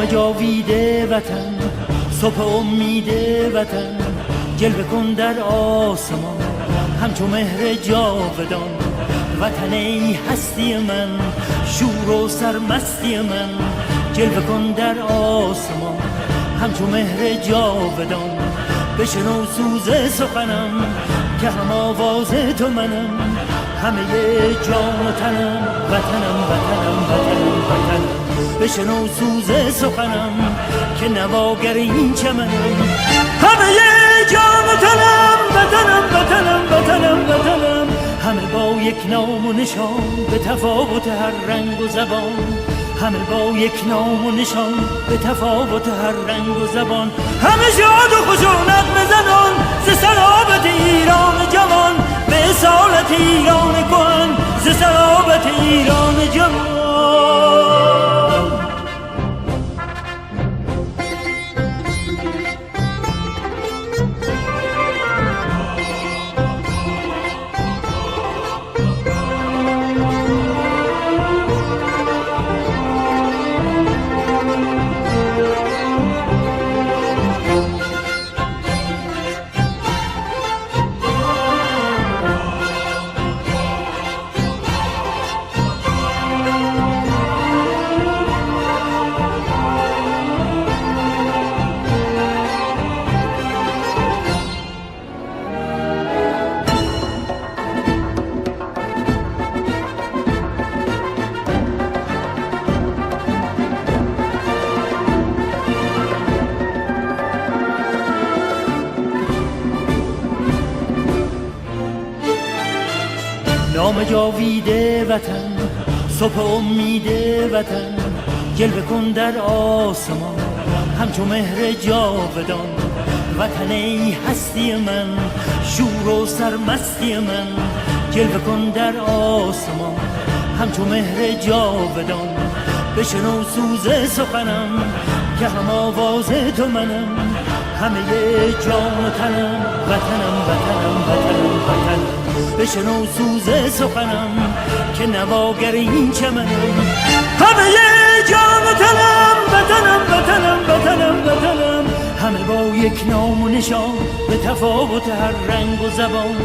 نام جاوید وطن، صبح امید وطن، جلوه کن در آسمان همچو مهر جاودان. وطن ای هستی من، شور و سرمستی من، جلوه کن در آسمان همچو مهر جاودان. بشنو سوز سخنم که هم آواز تو منم، همه جان و تنم وطنم وطنم وطنم وطنم. بشنو سوز سخنم که نواگر این چمنم، همه جان و تنم وطنم وطنم وطنم وطنم. همه با یک نام و نشان به تفاوت هر رنگ و زبان، همه با یک نام و نشان به تفاوت هر رنگ و زبان. همه شاد و خوش و نغمه زنان ز سرابت ایران جوان، به اصالت ایران کهن ز سرابت ایران جوان. نام جاوید وطن، صبح امید وطن، جلوه کن در آسمان همچو مهر جاودان. وطن ای هستی من، شور و سرمستی من، جلوه کن در آسمان همچو مهر جاودان. بشنو سوز سخنم که هم آواز تو منم، همه جان و تنم وطنم وطنم وطنم وطنم. بشنو سوز سخنم که نواگر این چمنم، همه جان و تنم وطنم وطنم وطنم وطنم. همه با یک نام و نشان به تفاوت هر رنگ و زبان،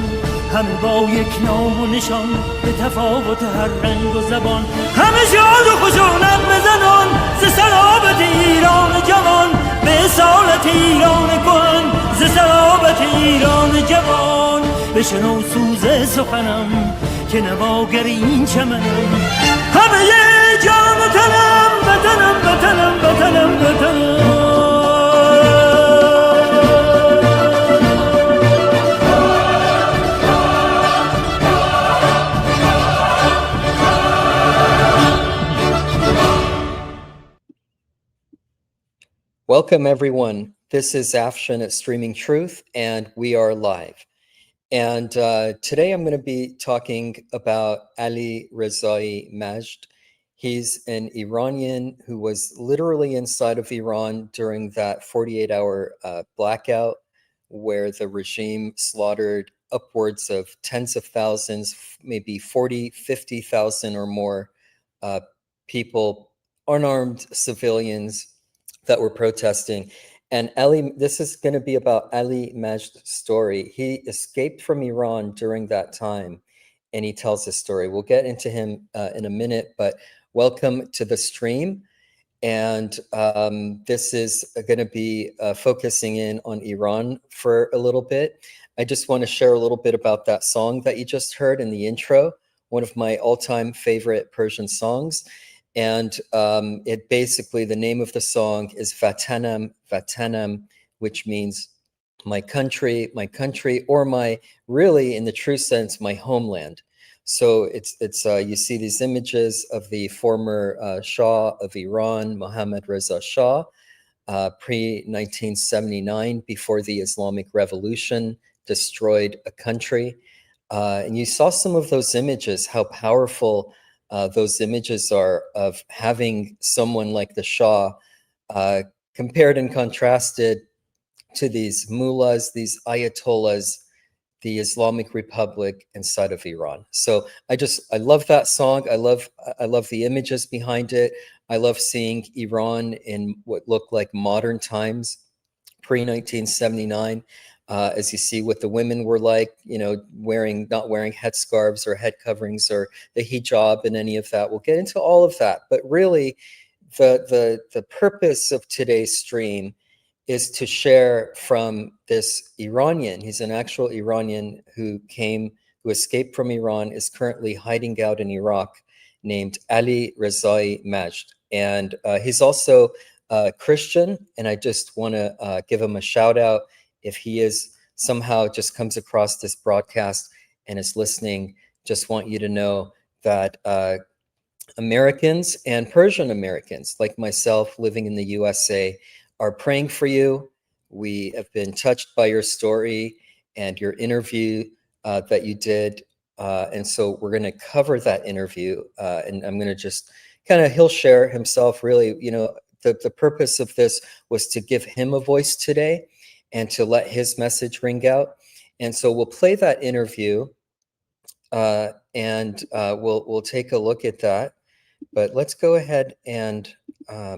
همه با یک نام و نشان به تفاوت هر رنگ و زبان. همه شاد و خوش و نغمه زنان ز سرابت ایران جوان، به اصالت ایران کهن ز سرابت ایران جوان. بشنو سوز سخنم که نواگر این چمنم، همه جان و تنم وطنم وطنم وطنم وطنم. Welcome, everyone. This is Afshin at Streaming Truth, and we are live. And today I'm going to be talking about Ali Rezaei Majd. He's an Iranian who was literally inside of Iran during that 48-hour blackout where the regime slaughtered upwards of tens of thousands, maybe 40, 50,000 or more people, unarmed civilians that were protesting. And Ali, this is going to be about Ali Majd's story. He escaped from Iran during that time, and he tells his story. We'll get into him in a minute, but welcome to the stream. And this is going to be focusing in on Iran for a little bit. I just want to share a little bit about that song that you just heard in the intro, one of my all-time favorite Persian songs. And it basically, the name of the song is Vatanam, Vatanam, which means my country, or my, really in the true sense, my homeland. So it's you see these images of the former Shah of Iran, Mohammad Reza Shah, pre-1979, before the Islamic Revolution destroyed a country. And you saw some of those images, how powerful those images are of having someone like the Shah compared and contrasted to these mullahs, these ayatollahs, the Islamic Republic inside of Iran. So I love that song. I love the images behind it. I love seeing Iran in what looked like modern times, pre-1979. As you see what the women were like, not wearing headscarves or head coverings or the hijab and any of that. We'll get into all of that. But really, the purpose of today's stream is to share from this Iranian. He's an actual Iranian who escaped from Iran, is currently hiding out in Iraq, named Ali Rezaei Majd. And he's also Christian, and I just want to give him a shout out if he is somehow just comes across this broadcast and is listening. Just want you to know that Americans and Persian Americans like myself living in the USA are praying for you. We have been touched by your story and your interview that you did. And so we're going to cover that interview, and I'm going to just he'll share himself really. The purpose of this was to give him a voice today and to let his message ring out. And so we'll play that interview and we'll take a look at that. But let's go ahead and let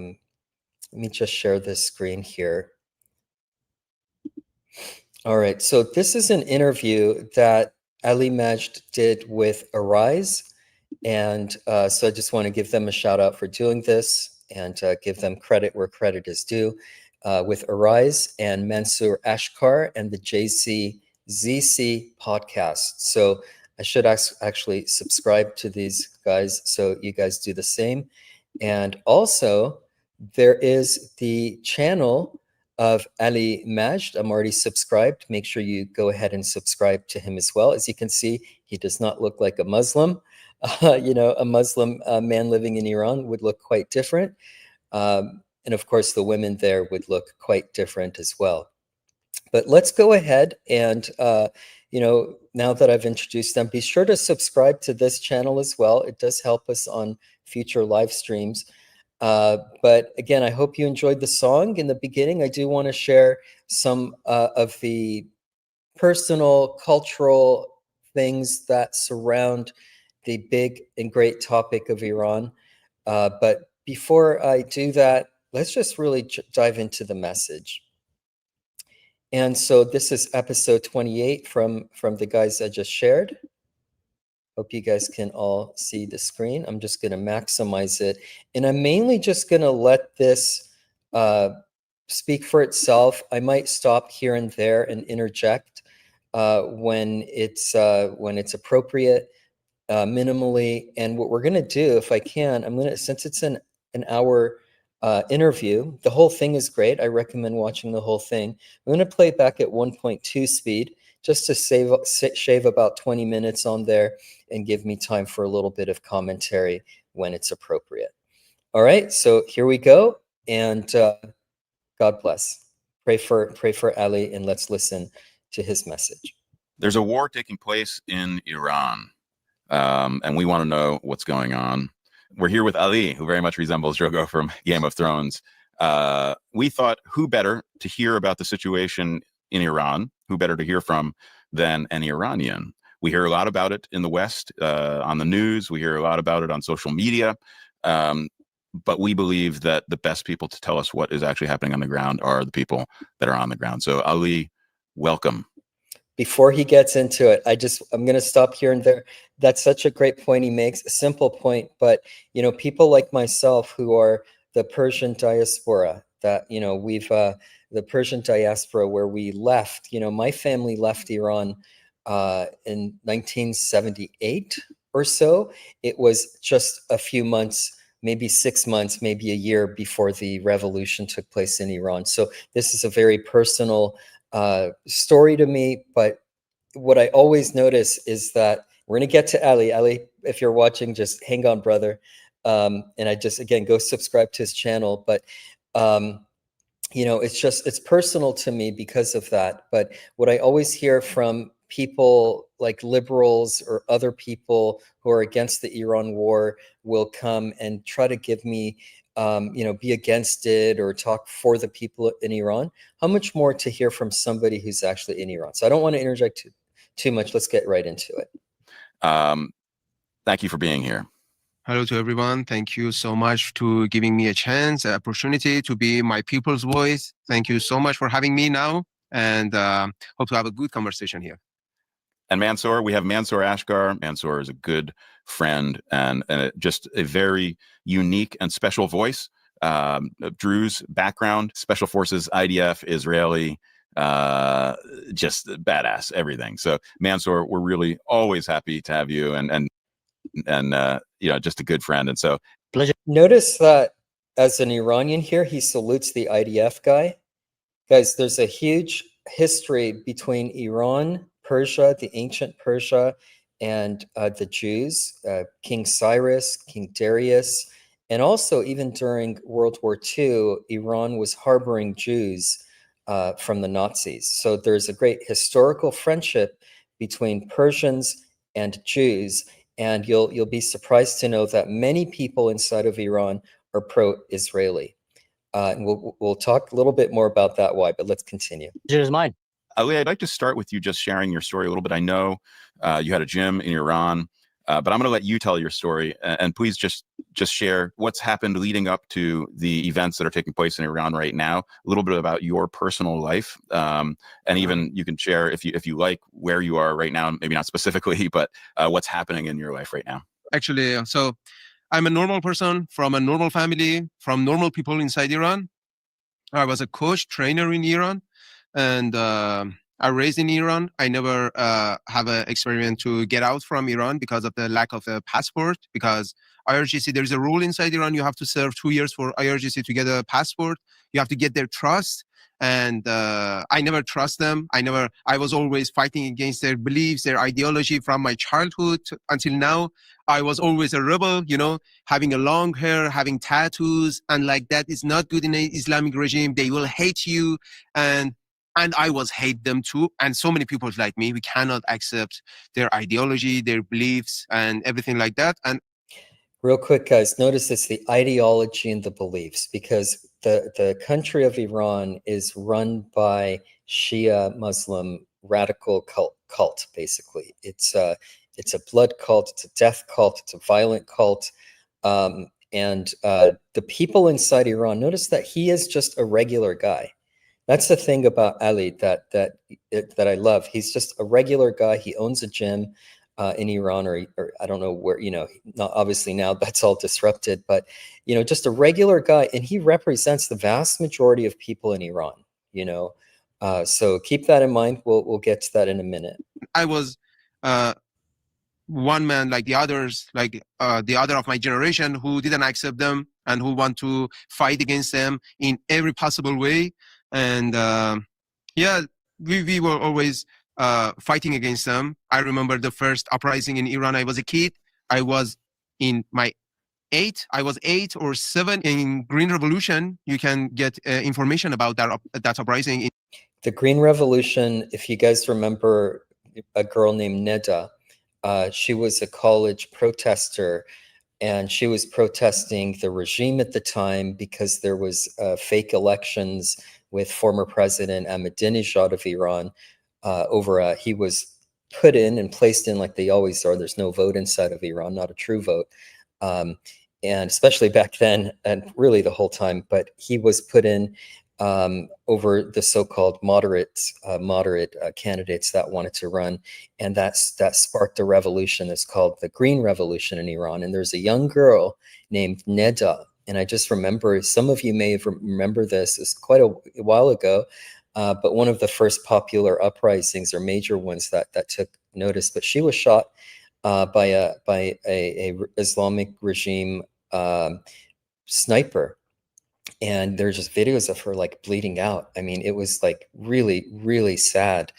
me just share this screen here. All right, so this is an interview that Ali Majd did with Arise. And so I just want to give them a shout out for doing this and give them credit where credit is due, with Arise and Mansour Ashkar and the JCZC podcast. So I should actually subscribe to these guys so you guys do the same. And also, there is the channel of Ali Majd. I'm already subscribed. Make sure you go ahead and subscribe to him as well. As you can see, he does not look like a Muslim. A Muslim man living in Iran would look quite different. And of course, the women there would look quite different as well. But let's go ahead and, now that I've introduced them, be sure to subscribe to this channel as well. It does help us on future live streams. But again, I hope you enjoyed the song. In the beginning, I do want to share some of the personal, cultural things that surround the big and great topic of Iran. But before I do that, let's just really dive into the message. And so this is episode 28 from the guys I just shared. Hope you guys can all see the screen. I'm just going to maximize it. And I'm mainly just going to let this speak for itself. I might stop here and there and interject when it's appropriate, minimally. And what we're going to do, if I can, since it's an hour interview, the whole thing is great. I recommend watching the whole thing. I'm going to play back at 1.2 speed just to shave about 20 minutes on there and give me time for a little bit of commentary when it's appropriate. All right, so here we go, and God bless. Pray for Ali, and let's listen to his message. There's a war taking place in Iran, and we want to know what's going on. We're here with Ali, who very much resembles Drogo from Game of Thrones. We thought, who better to hear about the situation in Iran, who better to hear from than an Iranian? We hear a lot about it in the West, on the news. We hear a lot about it on social media. But we believe that the best people to tell us what is actually happening on the ground are the people that are on the ground. So Ali, welcome. Before he gets into it, I'm going to stop here and there. That's such a great point he makes, a simple point. But, people like myself who are the Persian diaspora, that, the Persian diaspora where we left, my family left Iran in 1978 or so. It was just a few months, maybe 6 months, maybe a year before the revolution took place in Iran. So this is a very personal story to me. But what I always notice is that we're going to get to Ali. Ali, if you're watching, just hang on, brother. And I just, again, go subscribe to his channel. But, it's personal to me because of that. But what I always hear from people like liberals or other people who are against the Iran war will come and try to give me be against it or talk for the people in Iran. How much more to hear from somebody who's actually in Iran? So I don't want to interject too much. Let's get right into it. Thank you for being here. Hello to everyone. Thank you so much to giving me a chance, an opportunity to be my people's voice. Thank you so much for having me now, and hope to have a good conversation here. And Mansour, we have Mansour Ashgar. Mansour is a good friend and just a very unique and special voice. Drew's background, Special Forces, IDF, Israeli, just badass, everything. So Mansour, we're really always happy to have you and just a good friend. And so pleasure. Notice that as an Iranian here, he salutes the IDF guy. Guys, there's a huge history between Iran, Persia, the ancient Persia, and the Jews, King Cyrus, King Darius, and also even during World War II, Iran was harboring Jews from the Nazis. So there's a great historical friendship between Persians and Jews, and you'll be surprised to know that many people inside of Iran are pro-Israeli. And we'll talk a little bit more about that why, but let's continue. Rezaei Majd. Ali, I'd like to start with you just sharing your story a little bit. I know you had a gym in Iran, but I'm going to let you tell your story, and please just share what's happened leading up to the events that are taking place in Iran right now. A little bit about your personal life, and even you can share if you like where you are right now. Maybe not specifically, but what's happening in your life right now. Actually, so I'm a normal person from a normal family, from normal people inside Iran. I was a coach, trainer in Iran, and I raised in Iran. I never have an experience to get out from Iran because of the lack of a passport. Because IRGC, there is a rule inside Iran. You have to serve 2 years for IRGC to get a passport. You have to get their trust. And I never trust them. I was always fighting against their beliefs, their ideology from my childhood until now. I was always a rebel, having a long hair, having tattoos, and like that is not good in an Islamic regime. They will hate you. And I was hate them too. And so many people like me, we cannot accept their ideology, their beliefs, and everything like that. And real quick, guys, notice it's the ideology and the beliefs, because the country of Iran is run by Shia Muslim radical cult, basically. It's a blood cult, it's a death cult, it's a violent cult. And the people inside Iran, notice that he is just a regular guy. That's the thing about Ali that I love. He's just a regular guy. He owns a gym in Iran, or I don't know where, not obviously now that's all disrupted, but, just a regular guy. And he represents the vast majority of people in Iran, so keep that in mind. We'll get to that in a minute. I was one man like the others, like the other of my generation who didn't accept them and who want to fight against them in every possible way. And we were always fighting against them. I remember the first uprising in Iran. I was a kid. I was in my 8 or 7 in Green Revolution. You can get information about that uprising. The Green Revolution, if you guys remember a girl named Neda, she was a college protester, and she was protesting the regime at the time because there was fake elections with former President Ahmadinejad of Iran. He was put in and placed in like they always are. There's no vote inside of Iran, not a true vote. And especially back then, and really the whole time, but he was put in over the so-called moderate candidates that wanted to run. And that sparked a revolution that's called the Green Revolution in Iran. And there's a young girl named Neda. And I just remember, some of you may remember this, it's quite a while ago, but one of the first popular uprisings or major ones that took notice. But she was shot by a Islamic regime sniper, and there's just videos of her like bleeding out. I mean, it was like really, really sad.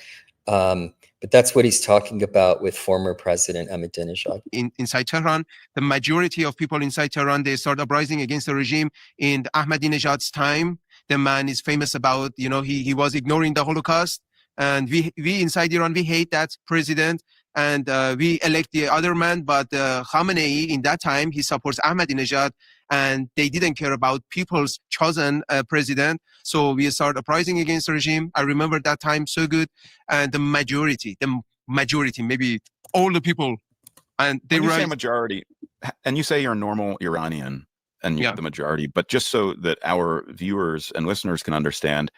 But that's what he's talking about with former President Ahmadinejad. Inside Tehran, the majority of people inside Tehran, they start uprising against the regime in Ahmadinejad's time. The man is famous about, he was ignoring the Holocaust. And we inside Iran, we hate that president. And we elect the other man, but Khamenei, in that time, he supports Ahmadinejad. And they didn't care about people's chosen president. So we start uprising against the regime. I remember that time so good. And the majority, maybe all the people, and they When you say rise. majority, and you say you're a normal Iranian and you're Yeah. the majority, but just so that our viewers and listeners can understand,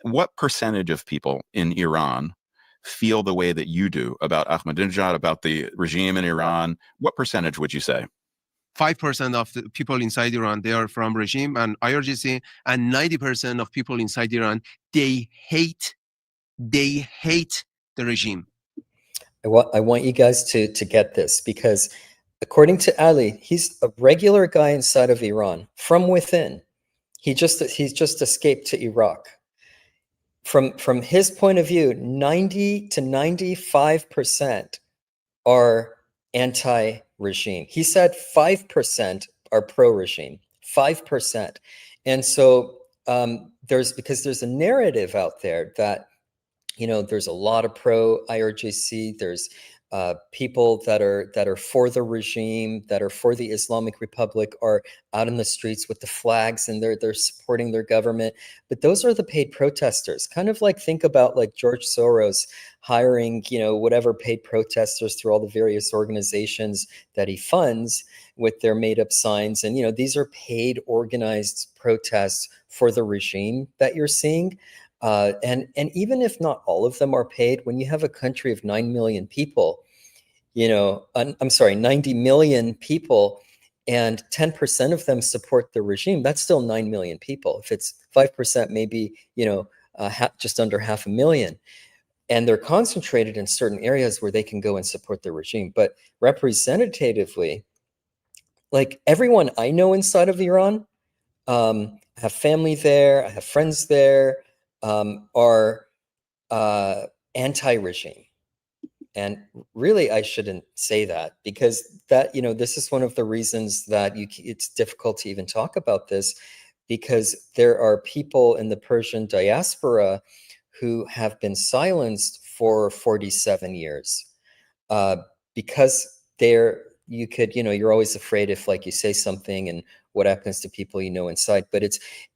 what percentage of people in Iran feel the way that you do about Ahmadinejad, about the regime in Iran? What percentage would you say? 5% of the people inside Iran, they are from regime and IRGC, and 90% of people inside Iran, they hate the regime. I want you guys to get this, because according to Ali, he's a regular guy inside of Iran from within. He's just escaped to Iraq. From his point of view, 90 to 95% are anti-regime. He said 5% are pro-regime, 5%. And so there's a narrative out there that, you know, there's a lot of pro-IRGC. There's people that are for the regime, that are for the Islamic Republic, are out in the streets with the flags, and they're supporting their government. But those are the paid protesters. Kind of like, think about like George Soros hiring, you know, whatever paid protesters through all the various organizations that he funds with their made-up signs. And, you know, these are paid, organized protests for the regime that you're seeing. And even if not all of them are paid, when you have a country of 9 million people, you know, I'm sorry, 90 million people, and 10% of them support the regime, that's still 9 million people. If it's 5%, maybe, you know, just under 500,000. And they're concentrated in certain areas where they can go and support the regime. But representatively, like everyone I know inside of Iran, I have family there, I have friends there, are anti-regime. And really, I shouldn't say that, because that, you know, this is one of the reasons that it's difficult to even talk about this, because there are people in the Persian diaspora who have been silenced for 47 years because you could, you know, you're always afraid if, like, you say something and what happens to people you know inside. But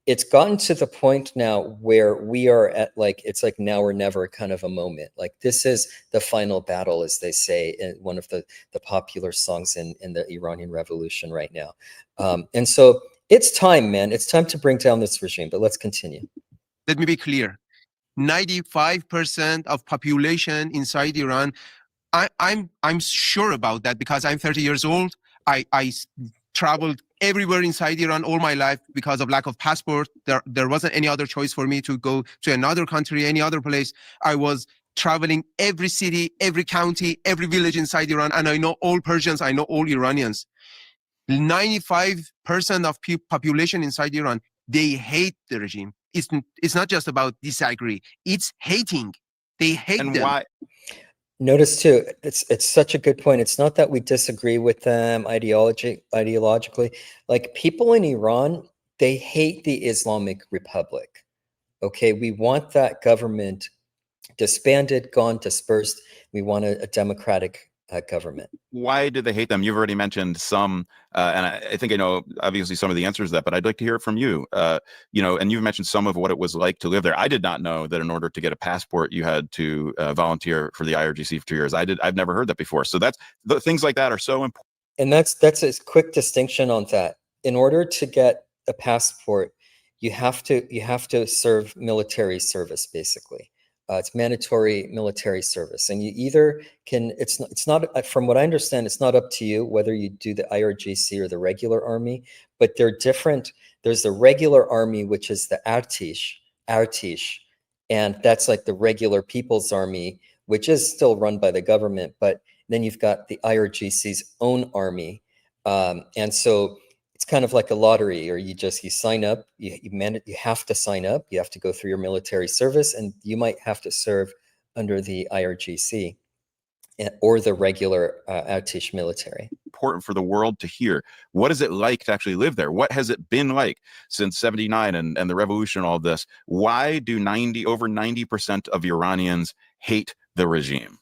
it's gotten to the point now where we are at, like, it's like now or never kind of a moment. Like, this is the final battle, as they say in one of the popular songs in the Iranian Revolution right now. And so it's time, man. It's time to bring down this regime. But let's continue. Let me be clear. 95% of population inside Iran, I'm sure about that, because I'm 30 years old. I traveled everywhere inside Iran all my life because of lack of passport. There wasn't any other choice for me to go to another country, any other place. I was traveling every city, every county, every village inside Iran, and I know all Persians, I know all Iranians. 95% of population inside Iran, they hate the regime. It's not just about disagree, it's hating. They hate And them. why? Notice too, it's such a good point. It's not that we disagree with them ideologically. Like, people in Iran, they hate the Islamic Republic. Okay, we want that government disbanded, gone, dispersed. We want a democratic government. Why do they hate them? You've already mentioned some, and I think I know obviously some of the answers to that, but I'd like to hear it from you. You know, and you've mentioned some of what it was like to live there. I did not know that in order to get a passport, you had to volunteer for the IRGC for 2 years. I've never heard that before. So things like that are so important. And that's a quick distinction on that. In order to get a passport, you have to serve military service, basically. It's mandatory military service, and you either can. It's not, from what I understand, it's not up to you whether you do the IRGC or the regular army, but they're different. There's the regular army, which is the Artish, and that's like the regular People's Army, which is still run by the government. But then you've got the IRGC's own army, and so it's kind of like a lottery, or you sign up, you have to sign up, you have to go through your military service, and you might have to serve under the IRGC or the regular Artish military. Important for the world to hear. What is it like to actually live there? What has it been like since 79 and the revolution and all this? Why do over 90% of Iranians hate the regime?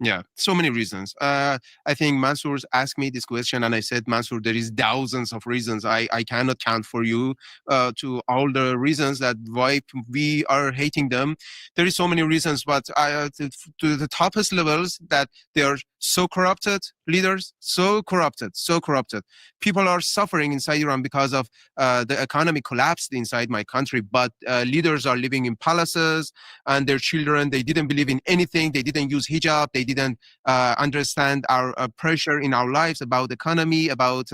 Yeah, so many reasons. I think Mansour's asked me this question, and I said, Mansour, there is thousands of reasons. I cannot count for you to all the reasons that why we are hating them. There is so many reasons, but to the toppest levels that they are so corrupted, leaders, so corrupted, so corrupted. People are suffering inside Iran because of the economy collapsed inside my country, but leaders are living in palaces, and their children, they didn't believe in anything. They didn't use hijab. They didn't understand our pressure in our lives about economy, about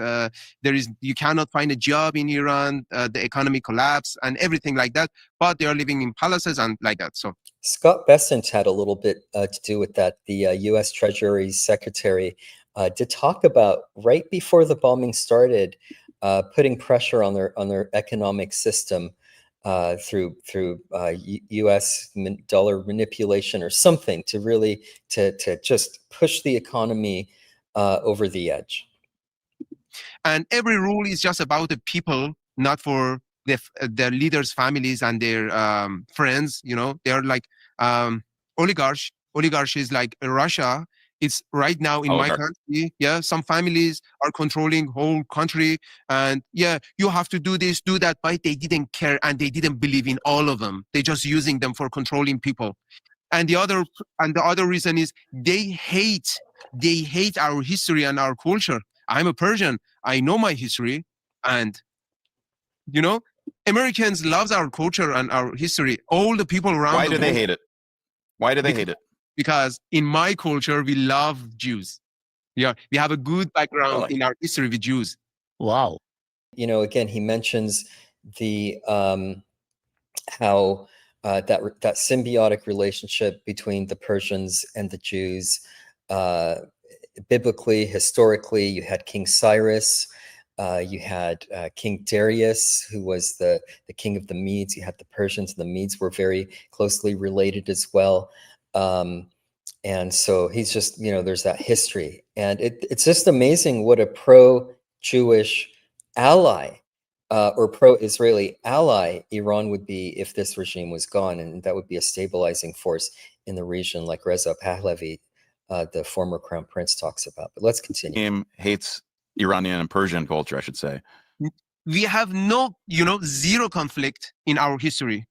you cannot find a job in Iran, the economy collapse and everything like that, but they are living in palaces and like that. So Scott Bessent had a little bit to do with that. The U.S. Treasury Secretary did talk about, right before the bombing started, putting pressure on their economic system through U.S. dollar manipulation or something to really to just push the economy over the edge. And every rule is just about the people, not for their leaders' families and their friends. You know, they are like oligarchs. Oligarchy is like Russia. It's right now in my country. Yeah, some families are controlling whole country, and yeah, you have to do this, do that, but they didn't care and they didn't believe in all of them. They just using them for controlling people. And the other reason is they hate our history and our culture. I'm a Persian. I know my history, and you know, Americans love our culture and our history. All the people around. Why do they hate it? Why do they hate it? Because in my culture, we love Jews. Yeah, we have a good background in our history with Jews. Wow. You know, again, he mentions the how that symbiotic relationship between the Persians and the Jews. Biblically, historically, you had King Cyrus, you had King Darius, who was the king of the Medes. You had the Persians, and the Medes were very closely related as well. And so he's just, you know, there's that history. And it's just amazing what a pro-Jewish ally or pro-Israeli ally Iran would be if this regime was gone. And that would be a stabilizing force in the region, like Reza Pahlavi, the former crown prince, talks about. But let's continue. Hates Iranian and Persian culture, I should say. We have zero conflict in our history.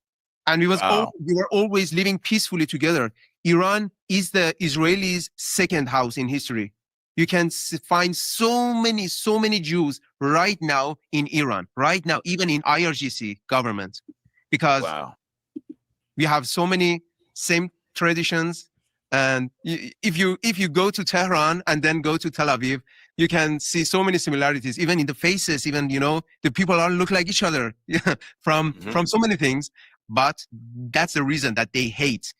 And we were always living peacefully together. Iran is the Israelis' second house in history. You can find so many Jews right now in Iran, right now, even in IRGC government, because we have so many same traditions. And if you go to Tehran and then go to Tel Aviv, you can see so many similarities, even in the faces, even, the people all look like each other from so many things. But that's the reason that they hate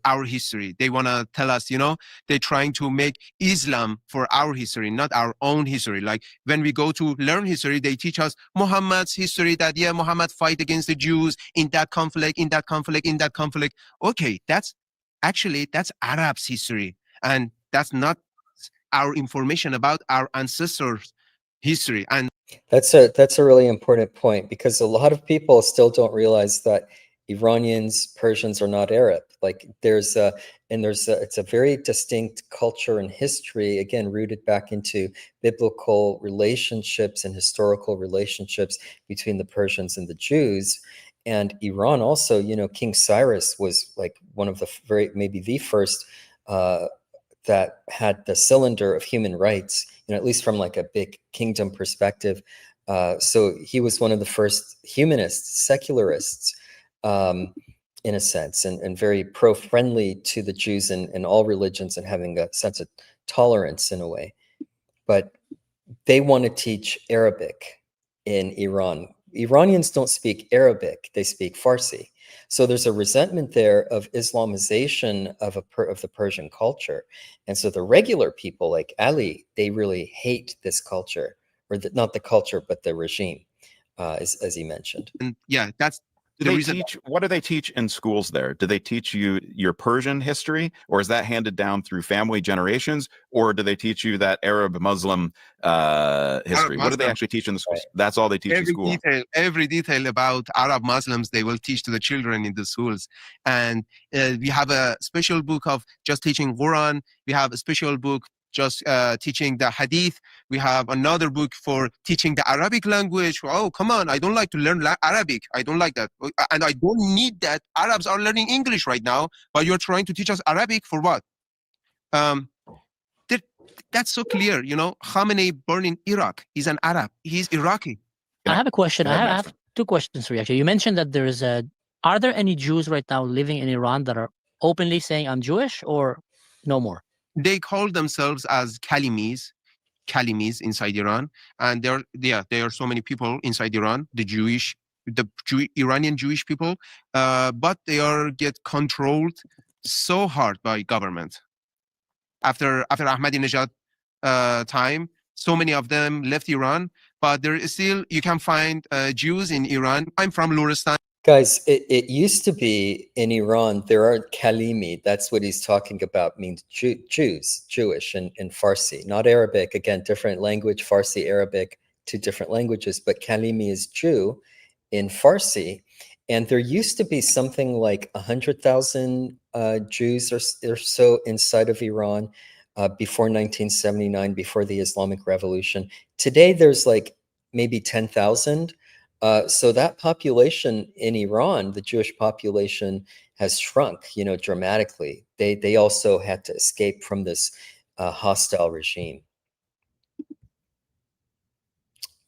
our history. They want to tell us, they're trying to make Islam for our history, not our own history. Like when we go to learn history, they teach us Muhammad's history, that, Muhammad fight against the Jews in that conflict, in that conflict, in that conflict. Okay, that's Arab's history. And that's not our information about our ancestors' history. And that's a really important point, because a lot of people still don't realize that Iranians, Persians are not Arab. Like it's a very distinct culture and history, again, rooted back into biblical relationships and historical relationships between the Persians and the Jews. And Iran also, King Cyrus was like one of the maybe the first that had the cylinder of human rights, at least from like a big kingdom perspective. So he was one of the first humanists, secularists, in a sense, and very pro-friendly to the Jews and all religions, and having a sense of tolerance in a way. But they want to teach Arabic in Iran. Iranians don't speak Arabic, they speak Farsi. So there's a resentment there of Islamization of the Persian culture. And so the regular people like Ali, they really hate this culture, or not the culture, but the regime, as he mentioned. And yeah, that's What do they teach in schools there? Do they teach you your Persian history, or is that handed down through family generations, or do they teach you that Arab Muslim history? What do they actually teach in the schools? That's all they teach in school. Every detail about Arab Muslims they will teach to the children in the schools. And we have a special book of just teaching Quran. We have a special book just teaching the Hadith. We have another book for teaching the Arabic language. Oh, come on. I don't like to learn Arabic. I don't like that. And I don't need that. Arabs are learning English right now, but you're trying to teach us Arabic for what? That's so clear. You know, Khamenei born in Iraq. He's an Arab. He's Iraqi. I have a question. I have two questions for you, actually. You mentioned that are there any Jews right now living in Iran that are openly saying I'm Jewish, or no more? They call themselves as Kalimis inside Iran, and there are so many people inside Iran, the Iranian Jewish people, but they get controlled so hard by government. After Ahmadinejad time, so many of them left Iran, but there is still you can find Jews in Iran. I'm from Luristan. Guys, it used to be in Iran, there are Kalimi. That's what he's talking about, means Jews, Jewish in Farsi, not Arabic. Again, different language, Farsi, Arabic, two different languages, but Kalimi is Jew in Farsi. And there used to be something like 100,000 Jews or so inside of Iran before 1979, before the Islamic Revolution. Today, there's like maybe 10,000. So that population in Iran, the Jewish population, has shrunk, dramatically. They also had to escape from this hostile regime.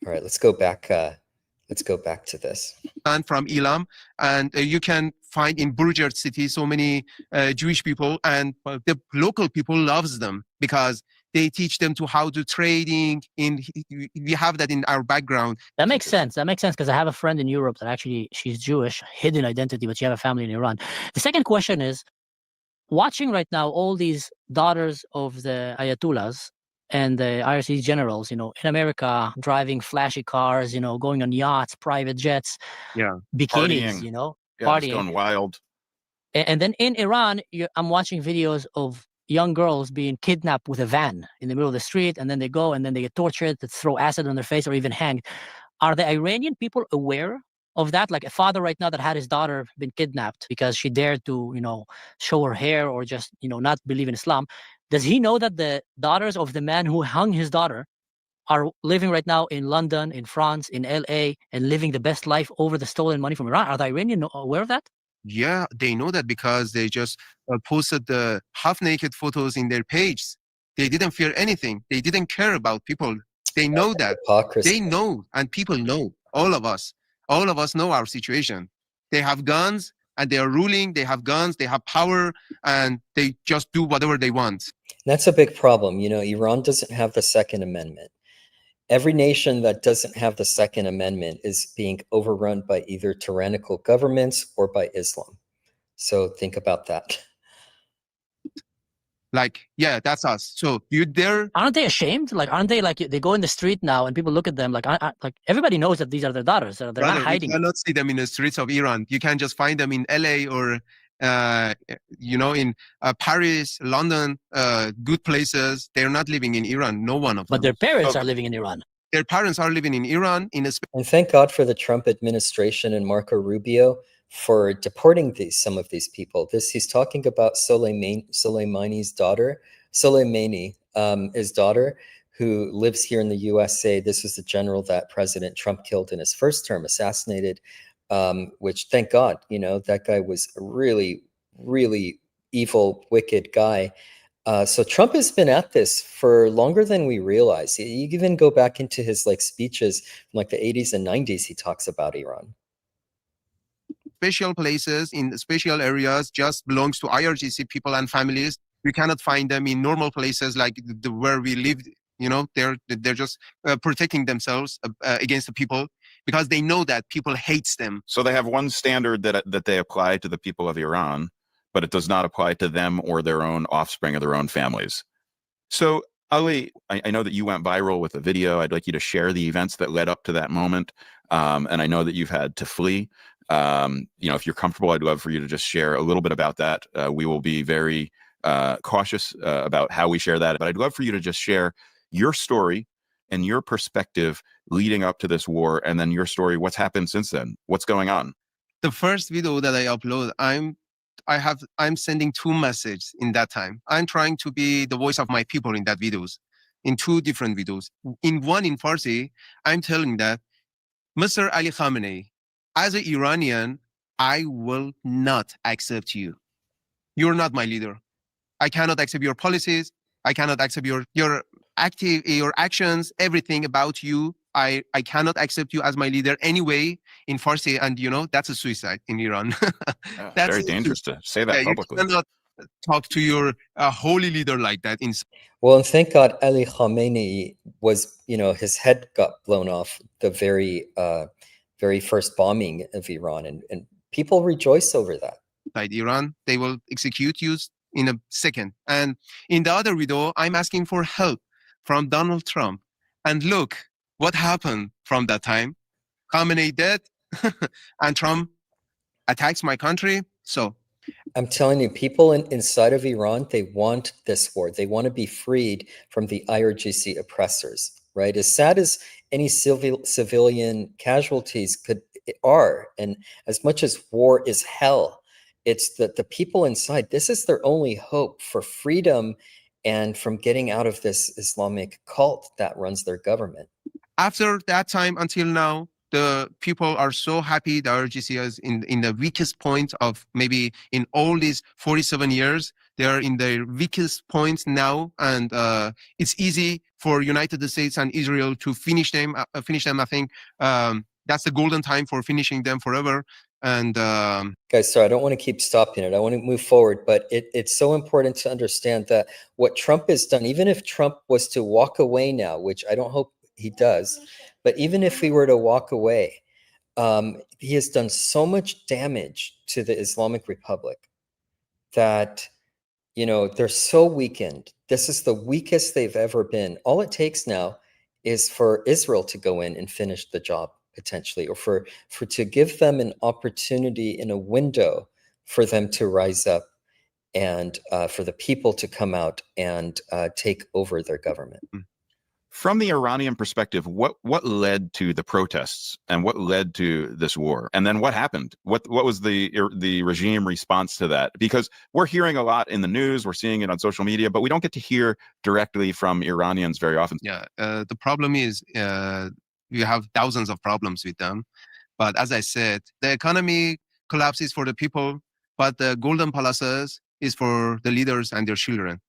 All right, let's go back to this. And from Elam, and you can find in Burjard city so many Jewish people, and the local people loves them because they teach them how to trading. We have that in our background. That makes sense. Because I have a friend in Europe that actually, she's Jewish, hidden identity, but she has a family in Iran. The second question is, watching right now all these daughters of the Ayatollahs and the IRC generals, in America, driving flashy cars, going on yachts, private jets, bikinis, partying, going wild. And then in Iran, I'm watching videos of young girls being kidnapped with a van in the middle of the street, and then they go and then they get tortured, they throw acid on their face or even hanged. Are the Iranian people aware of that? Like a father right now that had his daughter been kidnapped because she dared to, show her hair or just, not believe in Islam. Does he know that the daughters of the man who hung his daughter are living right now in London, in France, in LA, and living the best life over the stolen money from Iran? Are the Iranians aware of that? Yeah, they know that because they just posted the half-naked photos in their pages. They didn't fear anything. They didn't care about people. They know that. Hypocrisy. They know, and people know. All of us know our situation. They have guns, and they are ruling. They have guns, they have power, and they just do whatever they want. That's a big problem. Iran doesn't have the Second Amendment. Every nation that doesn't have the Second Amendment is being overrun by either tyrannical governments or by Islam. So think about that. That's us. So aren't they ashamed? Aren't they they go in the street now and people look at them like everybody knows that these are their daughters. They're not hiding. You cannot see them in the streets of Iran. You can just find them in LA or in Paris, London, good places. They're not living in Iran. No one of them. But their parents are living in Iran. Their parents are living in Iran. And thank God for the Trump administration and Marco Rubio for deporting some of these people. He's talking about Soleimani's daughter, his daughter, who lives here in the USA. This was the general that President Trump killed in his first term, assassinated. Which, thank God, that guy was a really, really evil, wicked guy. So Trump has been at this for longer than we realize. You even go back into his speeches from the 80s and 90s, he talks about Iran. Special places in special areas just belongs to IRGC people and families. We cannot find them in normal places like where we live. They're just protecting themselves against the people, because they know that people hates them. So they have one standard that they apply to the people of Iran, but it does not apply to them or their own offspring or their own families. So Ali, I know that you went viral with a video. I'd like you to share the events that led up to that moment. And I know that you've had to flee. If you're comfortable, I'd love for you to just share a little bit about that. We will be very cautious about how we share that, but I'd love for you to just share your story and your perspective leading up to this war, and then your story, what's happened since then, what's going on. The first video that I upload, I'm sending two messages in that time. I'm trying to be the voice of my people in that videos, in two different videos. In one in Farsi, I'm telling that Mr. Ali Khamenei, as an Iranian, I will not accept you. You're not my leader. I cannot accept your policies. I cannot accept your actions, everything about you. I cannot accept you as my leader anyway in Farsi, and that's a suicide in Iran. That's very dangerous to say that publicly. You cannot talk to your holy leader like that. Well, and thank God Ali Khamenei was, his head got blown off the very first bombing of Iran, and people rejoice over that. Inside Iran, they will execute you in a second. And in the other video, I'm asking for help from Donald Trump. And look what happened from that time. Khamenei dead, and Trump attacks my country. So I'm telling you, people inside of Iran, they want this war. They want to be freed from the IRGC oppressors, right? As sad as any civilian casualties are, and as much as war is hell, it's that the people inside, this is their only hope for freedom and from getting out of this Islamic cult that runs their government. After that time until now, the people are so happy. The IRGC is in the weakest point of maybe in all these 47 years. They are in the weakest point now, and it's easy for United States and Israel to finish them. I think that's the golden time for finishing them forever. And guys, sorry, I don't want to keep stopping it. I want to move forward, but it's so important to understand that what Trump has done, even if Trump was to walk away now, which I don't hope he does, but even if he were to walk away, he has done so much damage to the Islamic Republic that, they're so weakened. This is the weakest they've ever been. All it takes now is for Israel to go in and finish the job, potentially, or for to give them an opportunity in a window for them to rise up and for the people to come out and take over their government. From the Iranian perspective, what led to the protests and what led to this war? And then what happened? What was the regime response to that? Because we're hearing a lot in the news, we're seeing it on social media, but we don't get to hear directly from Iranians very often. Yeah, the problem is you have thousands of problems with them. But as I said, the economy collapses for the people, but the golden palaces is for the leaders and their children.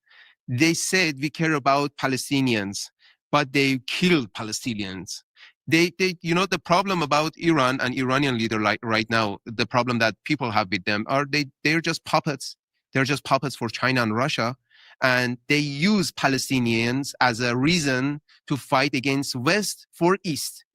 They said we care about Palestinians, but they killed Palestinians. They the problem about Iran and Iranian leader like right now, the problem that people have with them are they're just puppets. They're just puppets for China and Russia. And they use Palestinians as a reason to fight against West for East.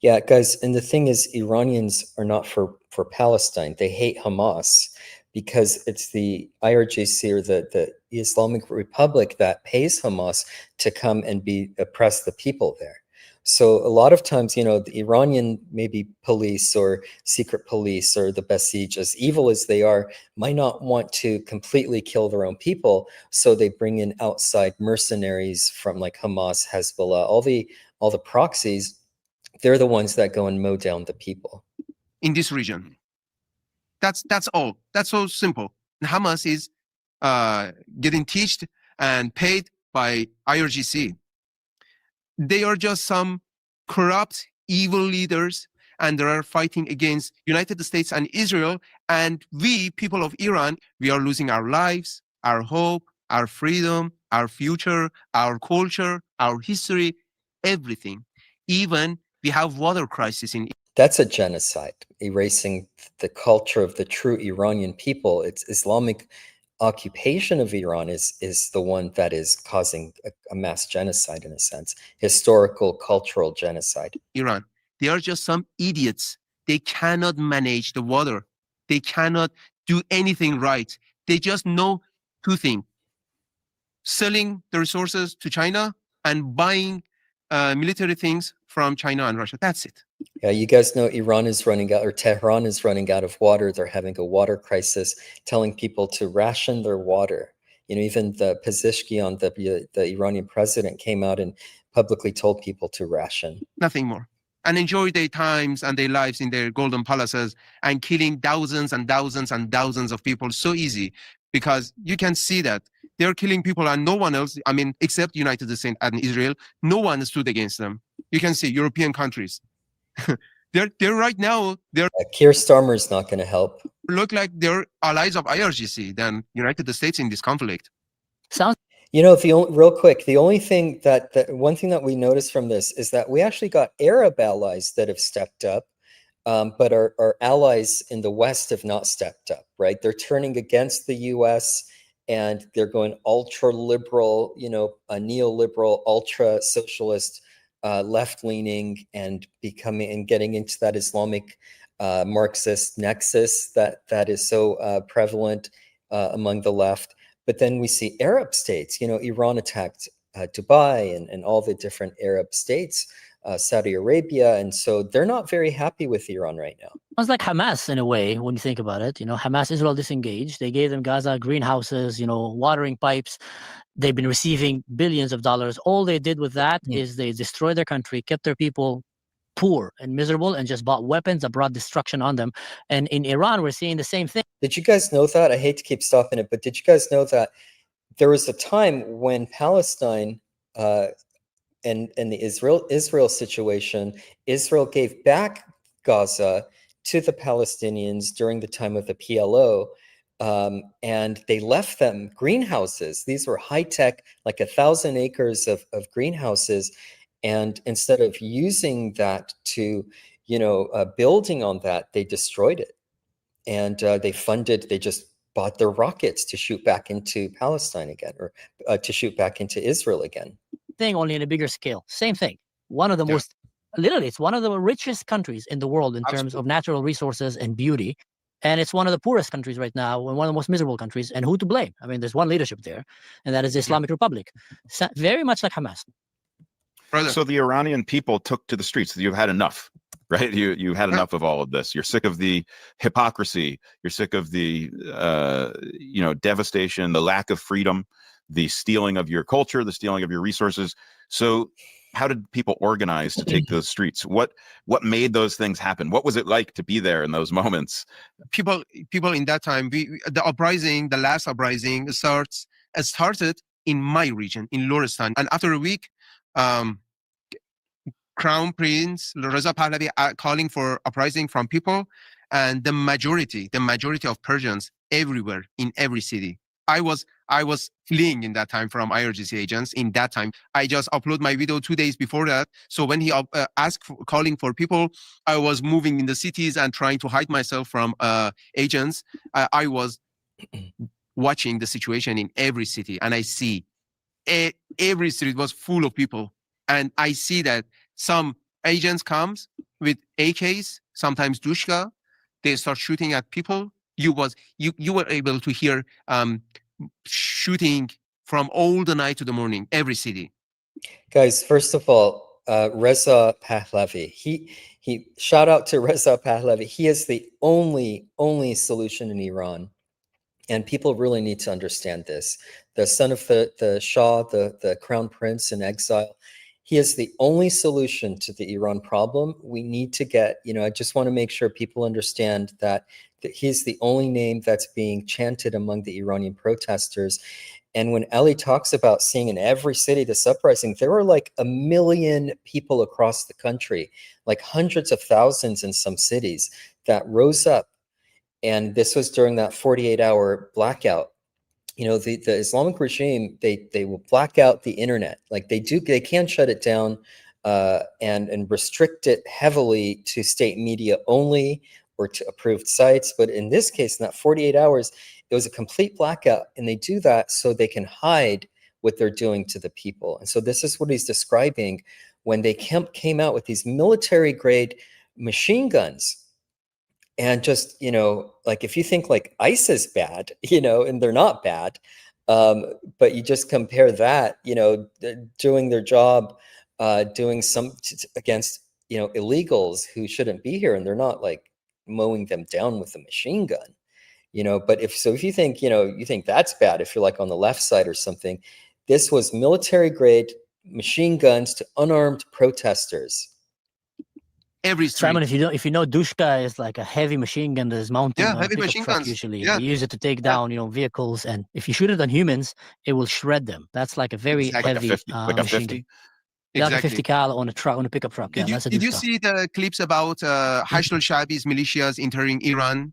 Yeah, guys, and the thing is, Iranians are not for Palestine. They hate Hamas because it's the IRGC or the Islamic Republic that pays Hamas to come and oppress the people there. So a lot of times, the Iranian maybe police or secret police or the Basij, as evil as they are, might not want to completely kill their own people. So they bring in outside mercenaries from like Hamas, Hezbollah, all the proxies. They're the ones that go and mow down the people. In this region. That's all. That's so simple. Hamas is getting taught and paid by IRGC. They are just some corrupt, evil leaders, and they are fighting against United States and Israel. And we, people of Iran, we are losing our lives, our hope, our freedom, our future, our culture, our history, everything. Even we have water crisis in. That's a genocide, erasing the culture of the true Iranian people. It's Islamic occupation of Iran is the one that is causing a mass genocide, in a sense, historical, cultural genocide. Iran, they are just some idiots. They cannot manage the water. They cannot do anything right. They just know two things: selling the resources to China and buying military things from China and Russia. That's it. Yeah, you guys know Iran is running out, or Tehran is running out of water. They're having a water crisis, telling people to ration their water. Even the Pezeshkian, the Iranian president, came out and publicly told people to ration. Nothing more. And enjoy their times and their lives in their golden palaces and killing thousands and thousands and thousands of people so easy, because you can see that they're killing people and no one else, except United States and Israel, no one stood against them. You can see European countries. they're right now, Keir Starmer is not going to help. Look like they're allies of IRGC than United States in this conflict. Sounds Real quick, the only thing one thing that we noticed from this is that we actually got Arab allies that have stepped up, but our allies in the West have not stepped up, right? They're turning against the US and they're going ultra liberal, a neoliberal, ultra socialist, left leaning, and getting into that Islamic Marxist nexus that is so prevalent among the left. But then we see Arab states, Iran attacked Dubai and all the different Arab states, Saudi Arabia. And so they're not very happy with Iran right now. Sounds like Hamas in a way, when you think about it. Hamas, Israel disengaged. They gave them Gaza greenhouses, watering pipes. They've been receiving billions of dollars. All they did with that is they destroyed their country, kept their people poor and miserable, and just bought weapons that brought destruction on them. And in Iran, we're seeing the same thing. Did you guys know that? I hate to keep stopping it, but did you guys know that there was a time when Palestine and the Israel situation, Israel gave back Gaza to the Palestinians during the time of the PLO, and they left them greenhouses. These were high-tech, like 1,000 acres of greenhouses. And instead of using that to, building on that, they destroyed it. And they just bought their rockets to shoot back into Palestine again, or to shoot back into Israel again. Thing, only in a bigger scale. Same thing. One of the most, literally, it's one of the richest countries in the world in terms of natural resources and beauty. And it's one of the poorest countries right now, and one of the most miserable countries. And who to blame? There's one leadership there, and that is the Islamic Republic. Very much like Hamas. So the Iranian people took to the streets. You've had enough, right? You had enough of all of this. You're sick of the hypocrisy. You're sick of the devastation, the lack of freedom, the stealing of your culture, the stealing of your resources. So how did people organize to take those streets? What made those things happen? What was it like to be there in those moments? People in that time, the last uprising started in my region, in Lorestan. And after a week, Crown Prince Reza Pahlavi calling for uprising from people, and the majority of Persians everywhere in every city. I was fleeing in that time from IRGC agents. In that time, I just uploaded my video 2 days before that. So when he calling for people, I was moving in the cities and trying to hide myself from agents. I was watching the situation in every city, and I see every street was full of people. And I see that some agents comes with AKs, sometimes Dushka. They start shooting at people. You were able to hear shooting from all the night to the morning, every city. Guys, first of all, Reza Pahlavi. He shout out to Reza Pahlavi. He is the only solution in Iran. And people really need to understand this. The son of the Shah, the crown prince in exile, he is the only solution to the Iran problem. We need to get, I just want to make sure people understand that he's the only name that's being chanted among the Iranian protesters. And when Ali talks about seeing in every city this uprising, there were like 1 million people across the country, like hundreds of thousands in some cities that rose up. And this was during that 48-hour blackout. The Islamic regime, they will black out the internet. Like they can shut it down and restrict it heavily to state media only or to approved sites. But in this case, in that 48 hours, it was a complete blackout. And they do that so they can hide what they're doing to the people. And so this is what he's describing when they came out with these military grade machine guns. And just, like if you think like ICE is bad, and they're not bad, but you just compare that, doing their job doing against illegals who shouldn't be here, and they're not like mowing them down with a machine gun. But if you think you think that's bad, if you're like on the left side or something, this was military grade machine guns to unarmed protesters. Every street. Simon, if you know Dushka is like a heavy machine gun that is mounted on a heavy pickup machine truck guns. usually. Yeah. They use it to take down vehicles, and if you shoot it on humans, it will shred them. That's like a very Exactly. heavy like a machine 50? gun. Like a 50 cal on a truck, on a pickup truck. Yeah, that's a Did you Dushka. see the clips about Hashd al-Shabi's militias entering Iran?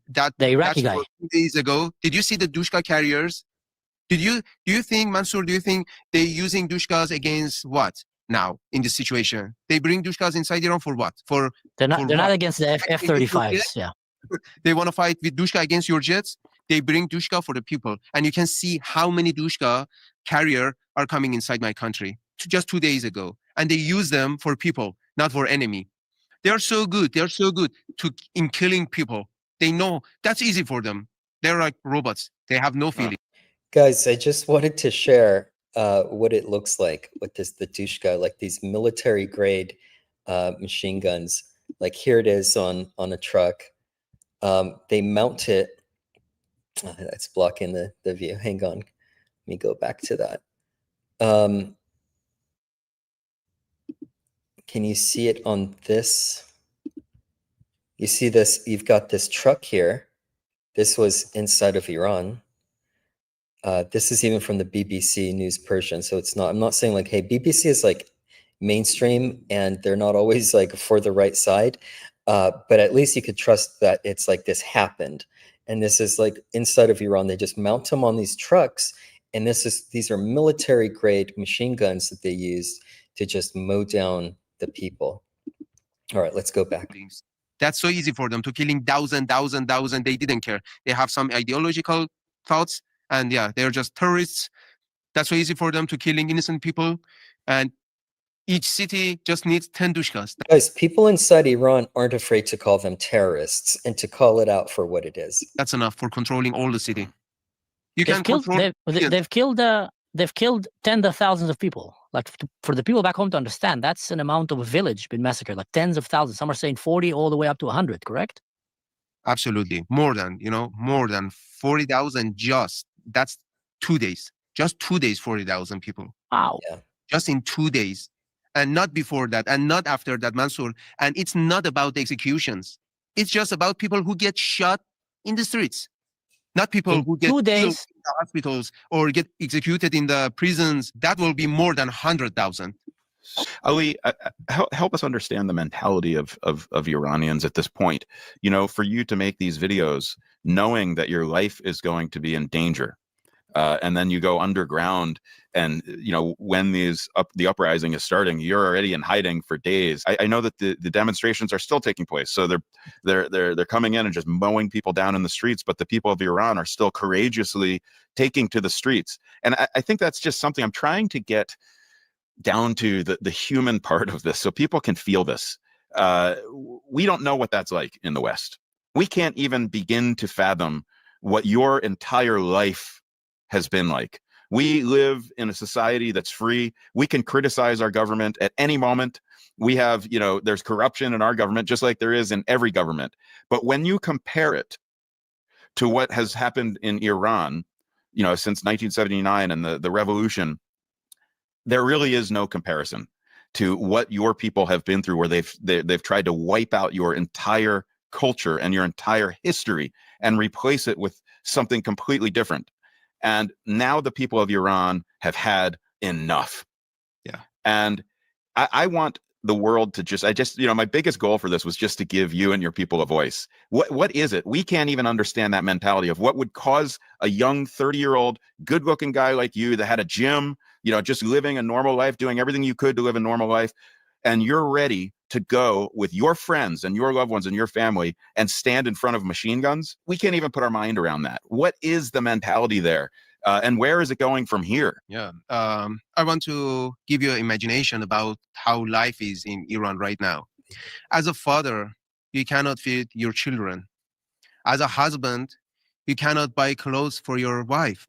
The Iraqi guy. 2 days ago. Did you see the Dushka carriers? Do you think, Mansour, they're using Dushkas against what now in this situation? They bring Dushkas inside Iran for what? They're not against the F-35s. Yeah. They want to fight with Dushka against your jets. They bring Dushka for the people. And you can see how many Dushka carrier are coming inside my country just 2 days ago. And they use them for people, not for enemy. They are so good. They are so good in killing people. They know that's easy for them. They're like robots. They have no feeling. Guys, I just wanted to share what it looks like with the Dushka, like these military grade machine guns. Like here it is on a truck. They mount it. That's blocking the view. Hang on. Let me go back to that. Can you see it on this? You see this? You've got this truck here. This was inside of Iran. This is even from the BBC News Persian. So it's not, I'm not saying like, hey, BBC is like mainstream and they're not always like for the right side. But at least you could trust that it's like this happened. And this is like inside of Iran. They just mount them on these trucks. And these are military grade machine guns that they used to just mow down the people. All right, let's go back. That's so easy for them to killing thousand. They didn't care. They have some ideological thoughts. And yeah, they're just terrorists. That's so easy for them to killing innocent people. And each city just needs 10 Dushkas. Guys, people inside Iran aren't afraid to call them terrorists and to call it out for what it is. That's enough for controlling all the city. They've killed tens of thousands of people. Like for the people back home to understand, that's an amount of a village been massacred, like tens of thousands. Some are saying 40 all the way up to 100, correct? Absolutely. More than 40,000 that's 2 days. Just 2 days, 40,000 people. Wow. Yeah. Just in 2 days. And not before that, and not after that, Mansour. And it's not about the executions. It's just about people who get shot in the streets. Not people who get 2 days killed in the hospitals or get executed in the prisons. That will be more than 100,000. Ali, help us understand the mentality of Iranians at this point. For you to make these videos, knowing that your life is going to be in danger, and then you go underground, and when the uprising is starting, you're already in hiding for days. I know that the demonstrations are still taking place, so they're coming in and just mowing people down in the streets, but the people of Iran are still courageously taking to the streets. And I think that's just something I'm trying to get down to the human part of this, so people can feel this. We don't know what that's like in the West. We can't even begin to fathom what your entire life has been like. We live in a society that's free. We can criticize our government at any moment. We have, there's corruption in our government, just like there is in every government. But when you compare it to what has happened in Iran, since 1979 and the revolution, there really is no comparison to what your people have been through, where they've tried to wipe out your entire culture and your entire history and replace it with something completely different. And now the people of Iran have had enough. Yeah. And I want the world to my biggest goal for this was just to give you and your people a voice. What is it? We can't even understand that mentality of what would cause a young 30-year-old, good-looking guy like you that had a gym, just living a normal life, doing everything you could to live a normal life, and you're ready to go with your friends and your loved ones and your family and stand in front of machine guns. We can't even put our mind around that. What is the mentality there? And where is it going from here? Yeah. I want to give you an imagination about how life is in Iran right now. As a father, you cannot feed your children. As a husband, you cannot buy clothes for your wife.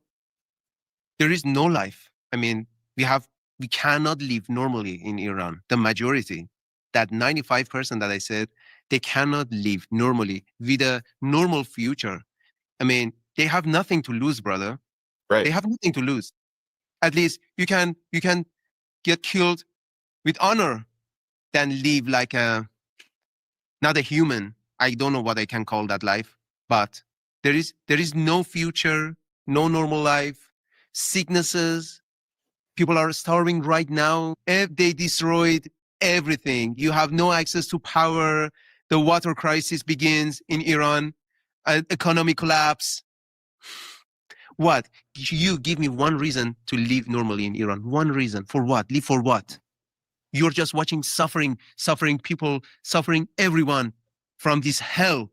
There is no life. I mean, we have We cannot live normally in Iran. The majority, that 95% that I said, they cannot live normally with a normal future. I mean, they have nothing to lose, brother. Right. They have nothing to lose. At least you can get killed with honor than live like a not a human. I don't know what I can call that life, but there is no future, no normal life, sicknesses. People are starving right now. They destroyed everything. You have no access to power. The water crisis begins in Iran. Economic collapse. What? You give me one reason to live normally in Iran. One reason. For what? Live for what? You're just watching suffering people, suffering everyone from this hell.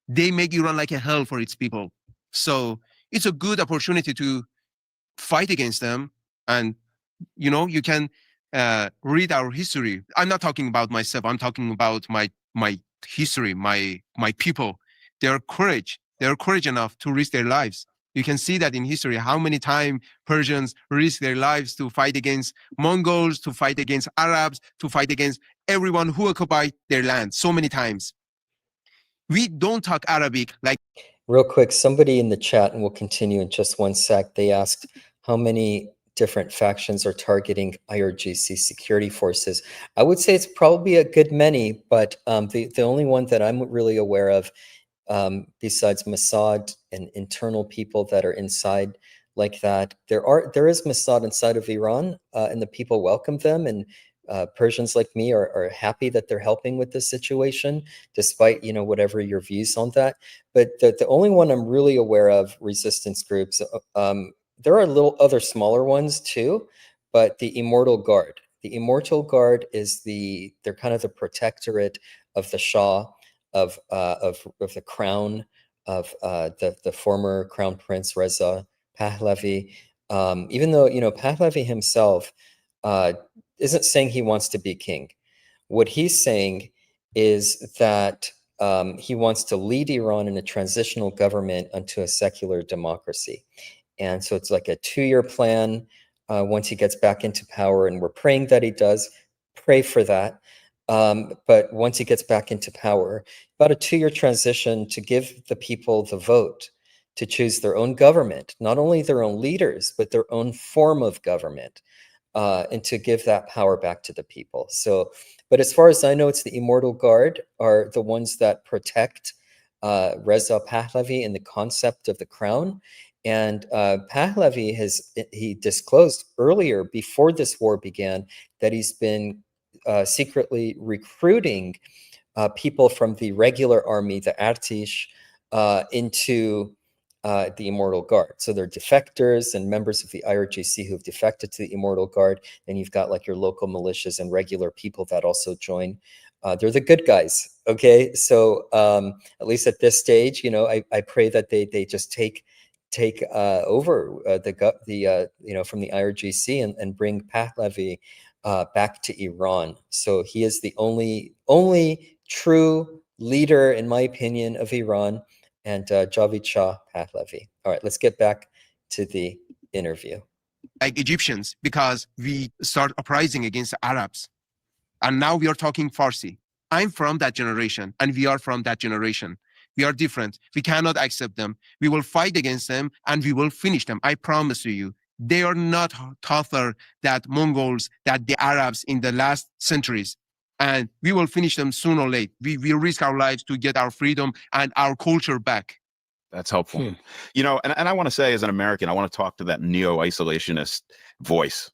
They make Iran like a hell for its people. So it's a good opportunity to fight against them. And, you can read our history. I'm not talking about myself. I'm talking about my history, my people. They're courage enough to risk their lives. You can see that in history, how many times Persians risked their lives to fight against Mongols, to fight against Arabs, to fight against everyone who occupied their land. So many times. We don't talk Arabic like. Real quick, somebody in the chat, and we'll continue in just one sec, they asked how many different factions are targeting IRGC security forces. I would say it's probably a good many, but the only one that I'm really aware of, besides Mossad and internal people that are inside like that, there is Mossad inside of Iran, and the people welcome them, and Persians like me are happy that they're helping with this situation, despite whatever your views on that. But the only one I'm really aware of, resistance groups, there are little other smaller ones too, but the Immortal Guard. The Immortal Guard is they're kind of the protectorate of the Shah, of the crown, of the former crown prince Reza Pahlavi. Even though Pahlavi himself isn't saying he wants to be king. What he's saying is that he wants to lead Iran in a transitional government unto a secular democracy. And so it's like a 2-year plan once he gets back into power, and we're praying that he does. Pray for that. But once he gets back into power, about a 2-year transition to give the people the vote to choose their own government, not only their own leaders, but their own form of government, and to give that power back to the people. So, but as far as I know, it's the Immortal Guard are the ones that protect Reza Pahlavi and the concept of the crown. And Pahlavi he disclosed earlier, before this war began, that he's been secretly recruiting people from the regular army, the Artish, into the Immortal Guard. So they're defectors and members of the IRGC who've defected to the Immortal Guard. Then you've got like your local militias and regular people that also join. They're the good guys. Okay, so at least at this stage, I pray that they just take over from the IRGC and bring Pahlavi back to Iran. So he is the only true leader, in my opinion, of Iran, and Javid Shah Pahlavi. All right, let's get back to the interview. Like Egyptians, because we start uprising against the Arabs. And now we are talking Farsi. I'm from that generation, and we are from that generation. We are different. We cannot accept them. We will fight against them, and we will finish them. I promise to you. They are not tougher than Mongols, that the Arabs in the last centuries. And we will finish them sooner or later. We risk our lives to get our freedom and our culture back. That's helpful. And I want to say, as an American, I want to talk to that neo-isolationist voice,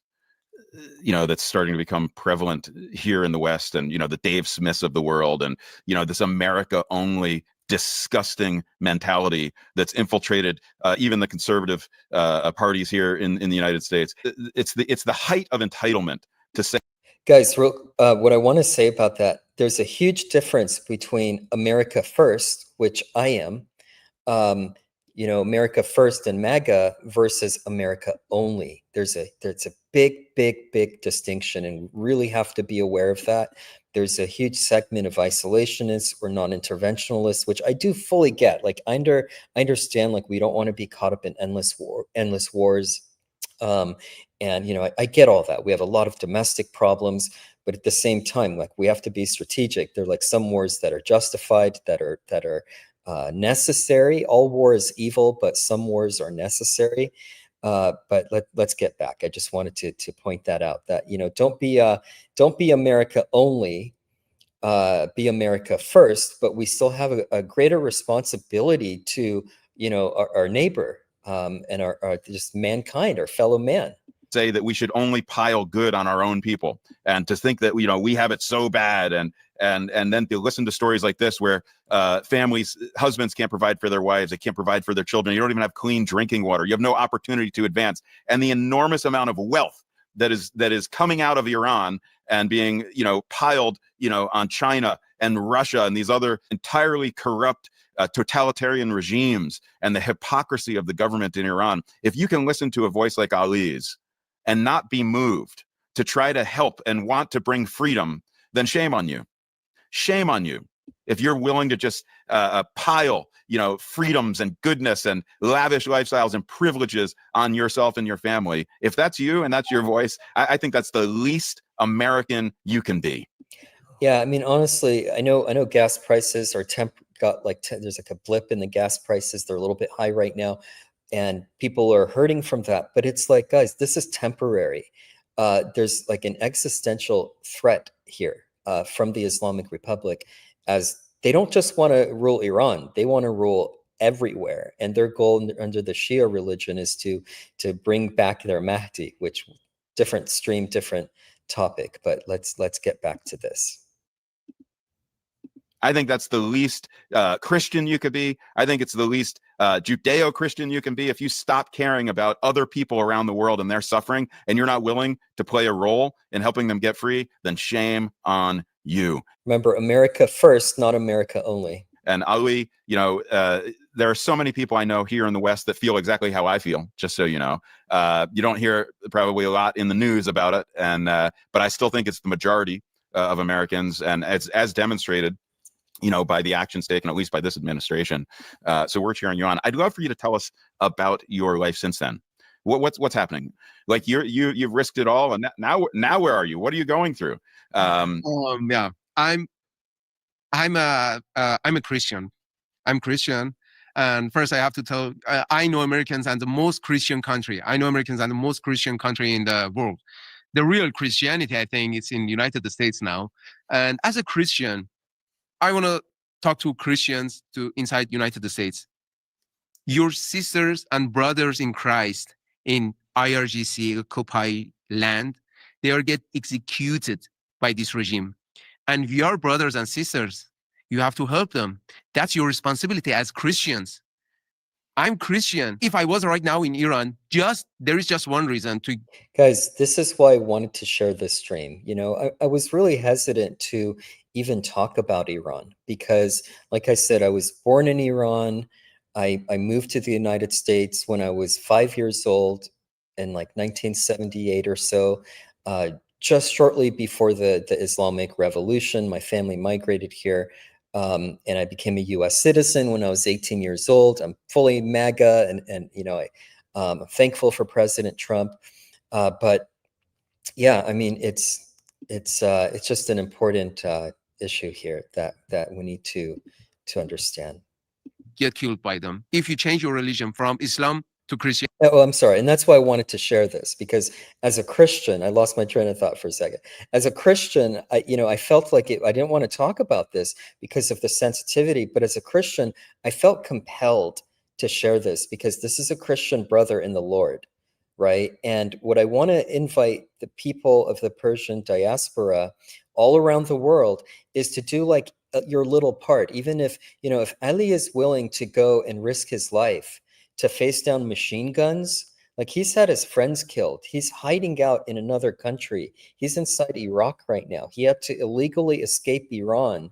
that's starting to become prevalent here in the West, and, the Dave Smiths of the world, and, this America-only disgusting mentality that's infiltrated even the conservative parties here in the United States. It's the height of entitlement to say. Guys, what I want to say about that, there's a huge difference between America First, which I am, America First and MAGA, versus America Only. There's a big distinction, and really have to be aware of that. There's a huge segment of isolationists or non-interventionalists, which I do fully get. Like, I understand, like, we don't want to be caught up in endless wars. And, I get all that. We have a lot of domestic problems, but at the same time, like, we have to be strategic. There are like some wars that are justified, that are necessary. All war is evil, but some wars are necessary. But let's get back. I just wanted to point that out, that, don't be America only, be America first, but we still have a greater responsibility to, our neighbor, and our just mankind, our fellow man. Say that we should only pile good on our own people, and to think that we have it so bad, and then to listen to stories like this where families, husbands can't provide for their wives, they can't provide for their children, you don't even have clean drinking water, you have no opportunity to advance, and the enormous amount of wealth that is coming out of Iran and being piled on China and Russia and these other entirely corrupt totalitarian regimes, and the hypocrisy of the government in Iran. If you can listen to a voice like Ali's and not be moved to try to help and want to bring freedom, then shame on you. Shame on you. If you're willing to just pile, freedoms and goodness and lavish lifestyles and privileges on yourself and your family, if that's you and that's your voice, I think that's the least American you can be. Yeah, I mean, honestly, I know gas prices are there's like a blip in the gas prices. They're a little bit high right now, and people are hurting from that. But it's like, guys, this is temporary. There's like an existential threat here from the Islamic Republic, as they don't just want to rule Iran, they want to rule everywhere. And their goal under the Shia religion is to bring back their Mahdi, which different stream, different topic. But let's get back to this. I think that's the least Christian you could be. I think it's the least Judeo-Christian you can be. If you stop caring about other people around the world and their suffering, and you're not willing to play a role in helping them get free, then shame on you. Remember, America first, not America only. And Ali, there are so many people I know here in the West that feel exactly how I feel, just so you know. You don't hear probably a lot in the news about it, but I still think it's the majority of Americans, and as demonstrated by the actions taken, at least by this administration. So we're cheering you on. I'd love for you to tell us about your life since then. What's happening? Like you've risked it all, and now where are you? What are you going through? Yeah, I'm a Christian. I'm Christian, and first I have to tell, I know Americans and the most Christian country. I know Americans and the most Christian country in the world. The real Christianity, I think, is in the United States now. And as a Christian, I want to talk to Christians inside United States. Your sisters and brothers in Christ in IRGC, Occupy land, they are get executed by this regime. And we are brothers and sisters. You have to help them. That's your responsibility as Christians. I'm Christian. If I was right now in Iran, there is just one reason to. Guys, this is why I wanted to share this stream. I was really hesitant to even talk about Iran because, like I said, I was born in Iran. I moved to the United States when I was 5 years old in like 1978 or so, just shortly before the Islamic Revolution. My family migrated here, and I became a U.S. citizen when I was 18 years old. I'm fully MAGA, and I'm thankful for President Trump. But yeah, I mean, it's just an important issue here that we need to understand. Get killed by them if you change your religion from Islam to Christian. Oh, I'm sorry, and that's why I wanted to share this, because as a Christian, I lost my train of thought for a second. As a Christian, I felt like I didn't want to talk about this because of the sensitivity, but as a Christian, I felt compelled to share this because this is a Christian brother in the Lord, right? And what I want to invite the people of the Persian diaspora all around the world is to do like your little part. Even if Ali is willing to go and risk his life to face down machine guns, like he's had his friends killed. He's hiding out in another country. He's inside Iraq right now. He had to illegally escape Iran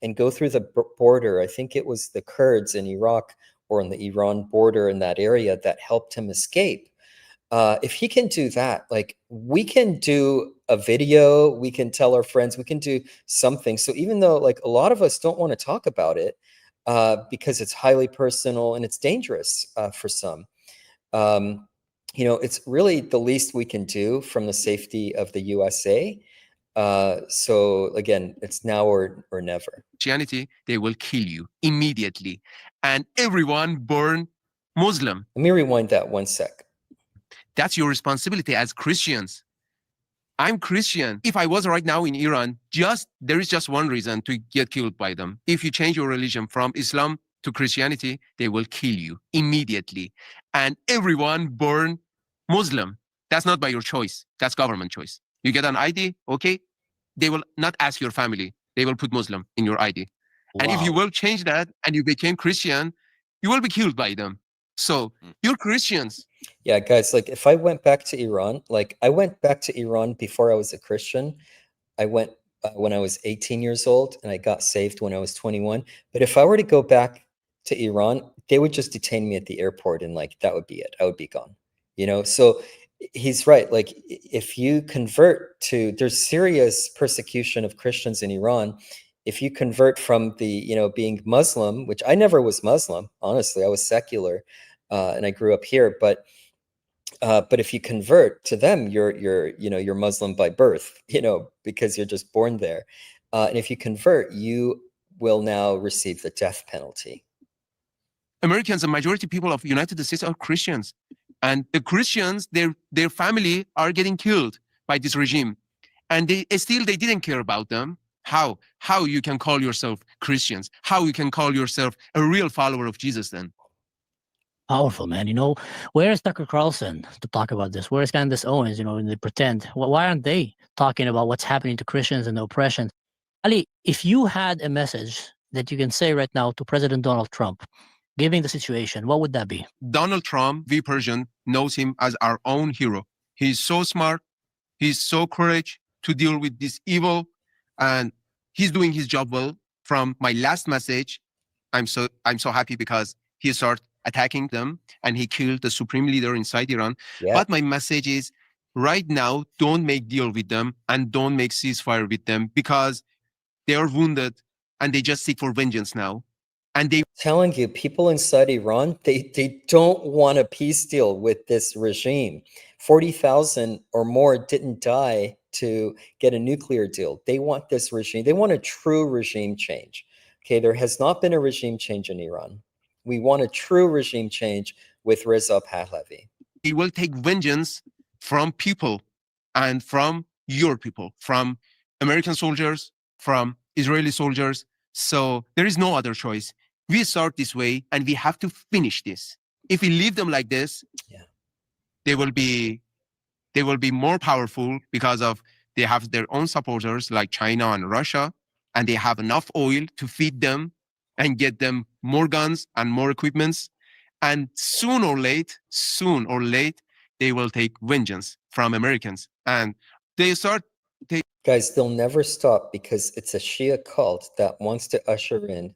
and go through the border. I think it was the Kurds in Iraq or on the Iran border in that area that helped him escape. If he can do that, like we can do a video, we can tell our friends, we can do something. So even though like a lot of us don't want to talk about it because it's highly personal and it's dangerous for some, it's really the least we can do from the safety of the USA. So again, it's now or never. Christianity, they will kill you immediately. And everyone born Muslim. Let me rewind that one sec. That's your responsibility as Christians. I'm Christian. If I was right now in Iran, there is just one reason to get killed by them. If you change your religion from Islam to Christianity, they will kill you immediately. And everyone born Muslim. That's not by your choice. That's government choice. You get an ID, okay? They will not ask your family. They will put Muslim in your ID. And if you will change that and you became Christian, you will be killed by them. So you're Christians. Yeah, guys, like if I went back to Iran, like I went back to Iran before I was a Christian. I went when I was 18 years old and I got saved when I was 21. But if I were to go back to Iran, they would just detain me at the airport and like that would be it. I would be gone. So he's right. Like if you convert there's serious persecution of Christians in Iran. If you convert from the, being Muslim, which I never was Muslim, honestly, I was secular, and I grew up here. But if you convert to them, you're Muslim by birth, because you're just born there. And if you convert, you will now receive the death penalty. Americans, the majority people of United States are Christians, and the Christians, their family are getting killed by this regime, and they didn't care about them. How you can call yourself Christians? How you can call yourself a real follower of Jesus then? Powerful, man. Where is Tucker Carlson to talk about this? Where is Candace Owens, when they pretend? Why aren't they talking about what's happening to Christians and the oppression? Ali, if you had a message that you can say right now to President Donald Trump, given the situation, what would that be? Donald Trump, we Persian, knows him as our own hero. He's so smart. He's so courageous to deal with this evil. And he's doing his job well. From my last message, I'm so happy because he started attacking them and he killed the supreme leader inside Iran. Yeah. But my message is right now, don't make deal with them and don't make ceasefire with them because they are wounded and they just seek for vengeance now. And they telling you, people inside Iran, they don't want a peace deal with this regime. 40,000 or more didn't die to get a nuclear deal. They want this regime. They want a true regime change. Okay, there has not been a regime change in Iran. We want a true regime change with Reza Pahlavi. He will take vengeance from people and from your people, from American soldiers, from Israeli soldiers. So there is no other choice. We start this way and we have to finish this. If we leave them like this, they will be more powerful because they have their own supporters like China and Russia, and they have enough oil to feed them and get them more guns and more equipments. And soon or late, they will take vengeance from Americans. And Guys, they'll never stop because it's a Shia cult that wants to usher in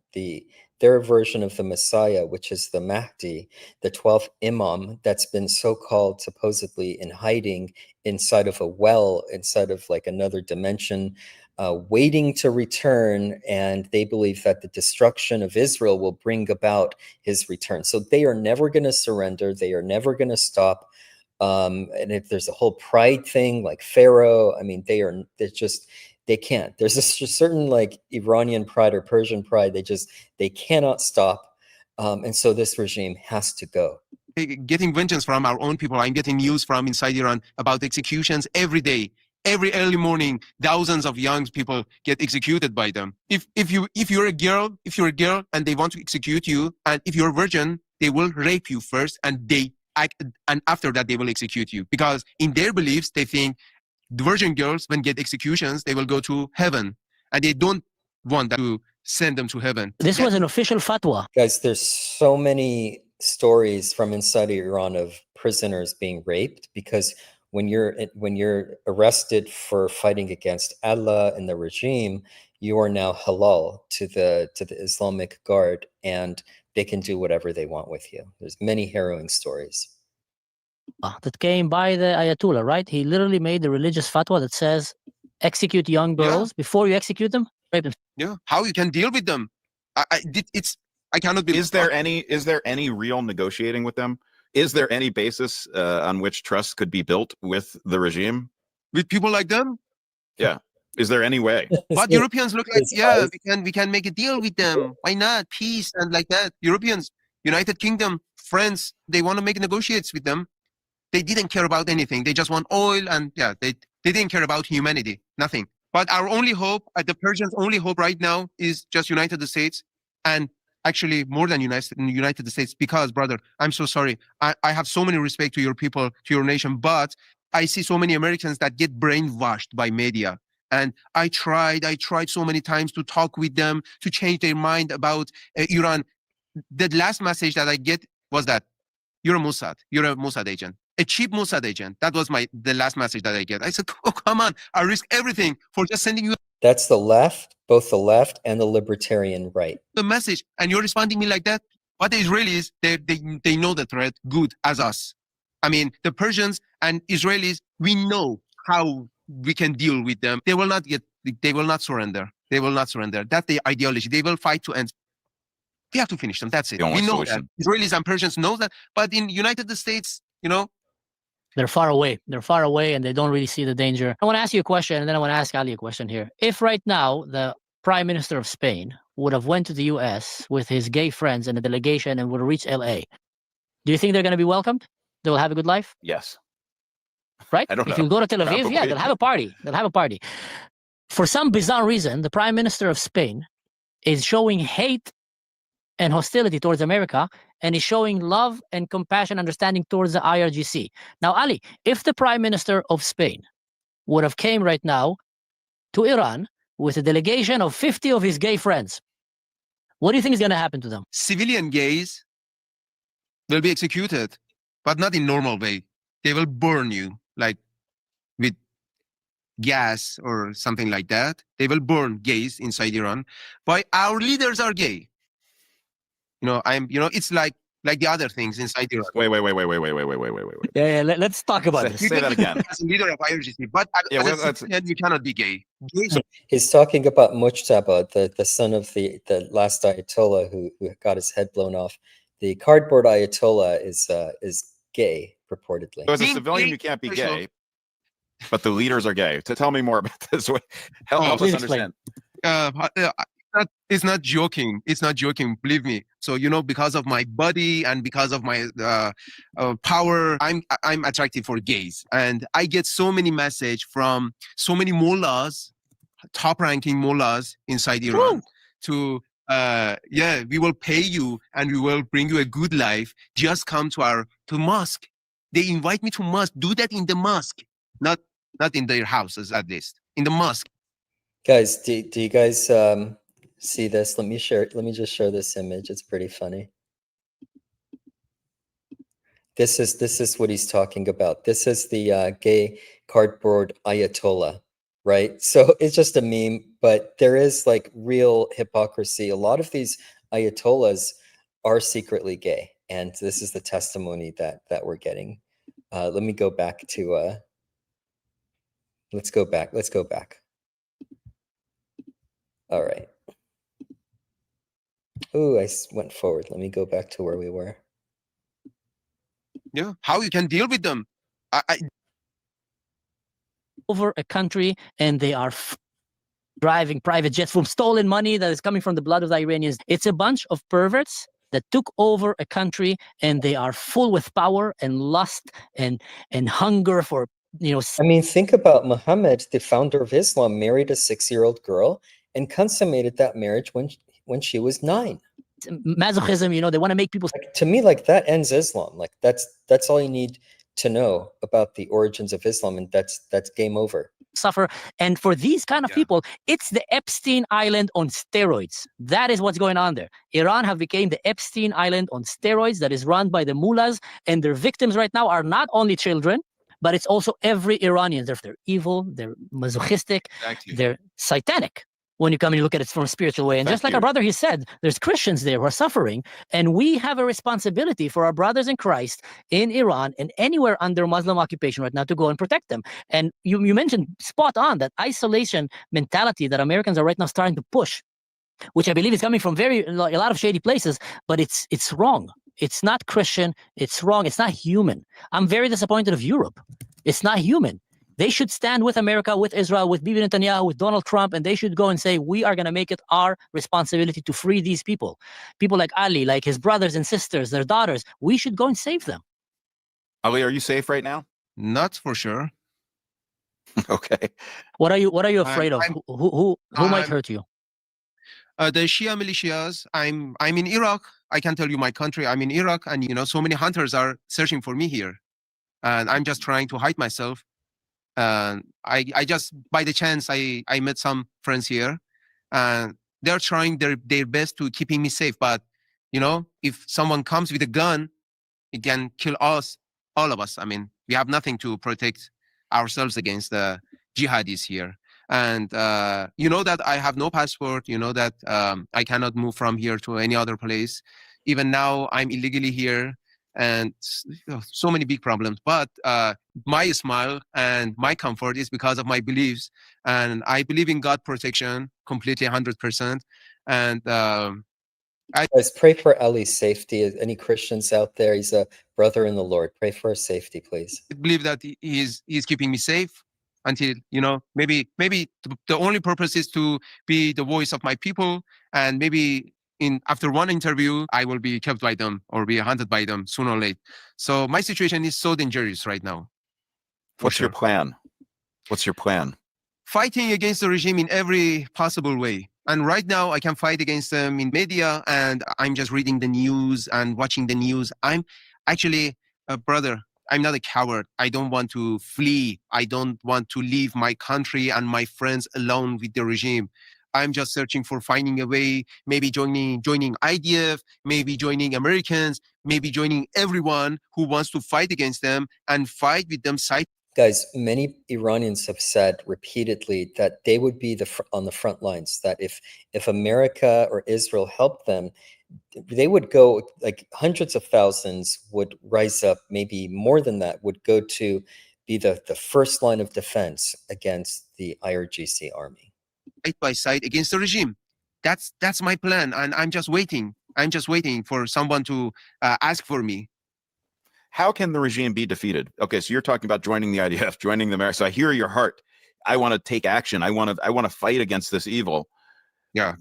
their version of the Messiah, which is the Mahdi, the 12th Imam that's been so-called supposedly in hiding inside of a well, inside of like another dimension, waiting to return. And they believe that the destruction of Israel will bring about his return. So they are never going to surrender. They are never going to stop. And if there's a whole pride thing like Pharaoh, I mean, they can't. There's a certain like Iranian pride or Persian pride. They cannot stop. And so this regime has to go. Getting vengeance from our own people. I'm getting news from inside Iran about executions every day. Every early morning, thousands of young people get executed by them. If you're a girl and they want to execute you, and if you're a virgin, they will rape you first and after that they will execute you, because in their beliefs they think the virgin girls, when get executions, they will go to heaven, and they don't want that to send them to heaven. This was an official fatwa. Guys, there's so many stories from inside Iran of prisoners being raped, because when you're arrested for fighting against Allah and the regime, you are now halal to the Islamic Guard, and they can do whatever they want with you. There's many harrowing stories. That came by the Ayatollah, right? He literally made the religious fatwa that says, execute young girls. Before you execute them, rape them. Yeah, how you can deal with them? I cannot believe. Is there any real negotiating with them? Is there any basis on which trust could be built with the regime? With people like them? Yeah. Is there any way? But Europeans look like, His yeah, eyes. we can make a deal with them. Why not? Peace and like that. Europeans, United Kingdom, France, they want to make negotiates with them. They didn't care about anything. They just want oil, and yeah, they didn't care about humanity. Nothing. But our only hope, the Persians' only hope right now is just United States, and actually more than United States, because, brother, I'm so sorry. I have so many respect to your people, to your nation, but I see so many Americans that get brainwashed by media. And I tried so many times to talk with them, to change their mind about Iran. The last message that I get was that you're a Mossad agent, a cheap Mossad agent. That was the last message that I get. I said, oh, come on, I risk everything for just sending you That's the left, both the left and the libertarian right. the message, and you're responding me like that. But the Israelis, they know the threat good as us. I mean, the Persians and Israelis, we know how we can deal with them. They will not surrender. They will not surrender. That's the ideology. They will fight to end. We have to finish them. That's it. The only We know solution. that. Israelis and Persians know that. But in United States, They're far away. They're far away, and they don't really see the danger. I want to ask you a question, and then I want to ask Ali a question here. If right now the Prime Minister of Spain would have went to the U.S. with his gay friends and a delegation and would reach L.A., do you think they're going to be welcomed? They will have a good life, Yes. right? I don't If know. you go to Tel Aviv, yeah, Probably. they'll have a party. They'll have a party. For some bizarre reason, the Prime Minister of Spain is showing hate and hostility towards America, and is showing love and compassion, understanding towards the IRGC. Now, Ali, if the Prime Minister of Spain would have came right now to Iran with a delegation of 50 of his gay friends, what do you think is going to happen to them? civilian gays will be executed, but not in normal way. They will burn you, like with gas or something like that. They will burn gays inside Iran. Why our leaders are gay? It's like the other things inside Iran. Wait. Yeah, let's talk about this. Say that again. As a leader of IRGC, but Yeah, well, as a civilian, you cannot be gay. Gays He's talking about Mujtaba, the son of the last Ayatollah who got his head blown off. The cardboard Ayatollah is gay, purportedly. So as a Being civilian, gay, you can't be first of all- gay, but the leaders are gay. So tell me more about this. Help us please explain. understand. it's not joking. It's not joking. Believe me. So because of my body and because of my power, I'm attractive for gays, and I get so many message from so many mullahs, top-ranking mullahs inside Iran, to we will pay you and we will bring you a good life. Just come to mosque. They invite me to mosque. Do that in the mosque, not in their houses, at least in the mosque. Guys, do you guys see this? Let me just share this image. It's pretty funny. This is what he's talking about. This is the gay cardboard Ayatollah, right? So it's just a meme, but there is like real hypocrisy. A lot of these Ayatollahs are secretly gay, and this is the testimony that we're getting. Let me go back to let's go back. All right. Oh, I went forward. Let me go back to where we were. Yeah, how you can deal with them? Over a country, and they are driving private jets from stolen money that is coming from the blood of the Iranians. It's a bunch of perverts that took over a country, and they are full with power and lust and hunger for, I mean, think about Muhammad, the founder of Islam, married a 6-year-old girl and consummated that marriage when she was 9. masochism. They want to make people Like, to me, like, that ends Islam. Like, that's all you need to know about the origins of Islam, and that's game over. suffer. And for these kind of people, it's the Epstein Island on steroids. That is what's going on there. Iran have become the Epstein Island on steroids that is run by the mullahs, and their victims right now are not only children, but it's also every Iranian. They're evil, they're masochistic, they're satanic when you come and you look at it from a spiritual way. And just like our brother, he said, there's Christians there who are suffering, and we have a responsibility for our brothers in Christ in Iran and anywhere under Muslim occupation right now to go and protect them. And you mentioned spot on that isolation mentality that Americans are right now starting to push, which I believe is coming from a lot of shady places, but it's wrong. It's not Christian. It's wrong. It's not human. I'm very disappointed of Europe. It's not human. They should stand with America, with Israel, with Bibi Netanyahu, with Donald Trump, and they should go and say, we are going to make it our responsibility to free these people. People like Ali, like his brothers and sisters, their daughters. We should go and save them. Ali, are you safe right now? Not for sure. Okay. What are you afraid of? I'm- Who might I'm- hurt you? The Shia militias. I'm in Iraq. I can tell you my country. I'm in Iraq, and so many hunters are searching for me here, and I'm just trying to hide myself. And I just, by the chance, I met some friends here, and they're trying their best to keeping me safe. But if someone comes with a gun, it can kill us, all of us. I mean, we have nothing to protect ourselves against the jihadis here. And that I have no passport. That I cannot move from here to any other place. Even now, I'm illegally here, and so many big problems. But my smile and my comfort is because of my beliefs, and I believe in God protection completely, 100%. And Guys, pray for Ali's safety. Any Christians out there? He's a brother in the Lord. Pray for his safety, please. I believe that he's keeping me safe until maybe the only purpose is to be the voice of my people, and maybe after one interview I will be kept by them or be hunted by them sooner or later. So my situation is so dangerous right now. What's your plan? What's your plan? Fighting against the regime in every possible way. And right now I can fight against them in media, and I'm just reading the news and watching the news. I'm actually a brother. I'm not a coward. I don't want to flee. I don't want to leave my country and my friends alone with the regime. I'm just searching for finding a way, maybe joining IDF, maybe joining Americans, maybe joining everyone who wants to fight against them and fight with them side. Guys, many Iranians have said repeatedly that they would be on the front lines, that if America or Israel helped them, they would go, like hundreds of thousands would rise up, maybe more than that, would go to be the first line of defense against the IRGC army. Side by side against the regime. That's my plan, and I'm just waiting. I'm just waiting for someone to ask for me. How can the regime be defeated? Okay, so you're talking about joining the IDF, joining the America. So I hear your heart. I want to take action. I want to fight against this evil. Yeah.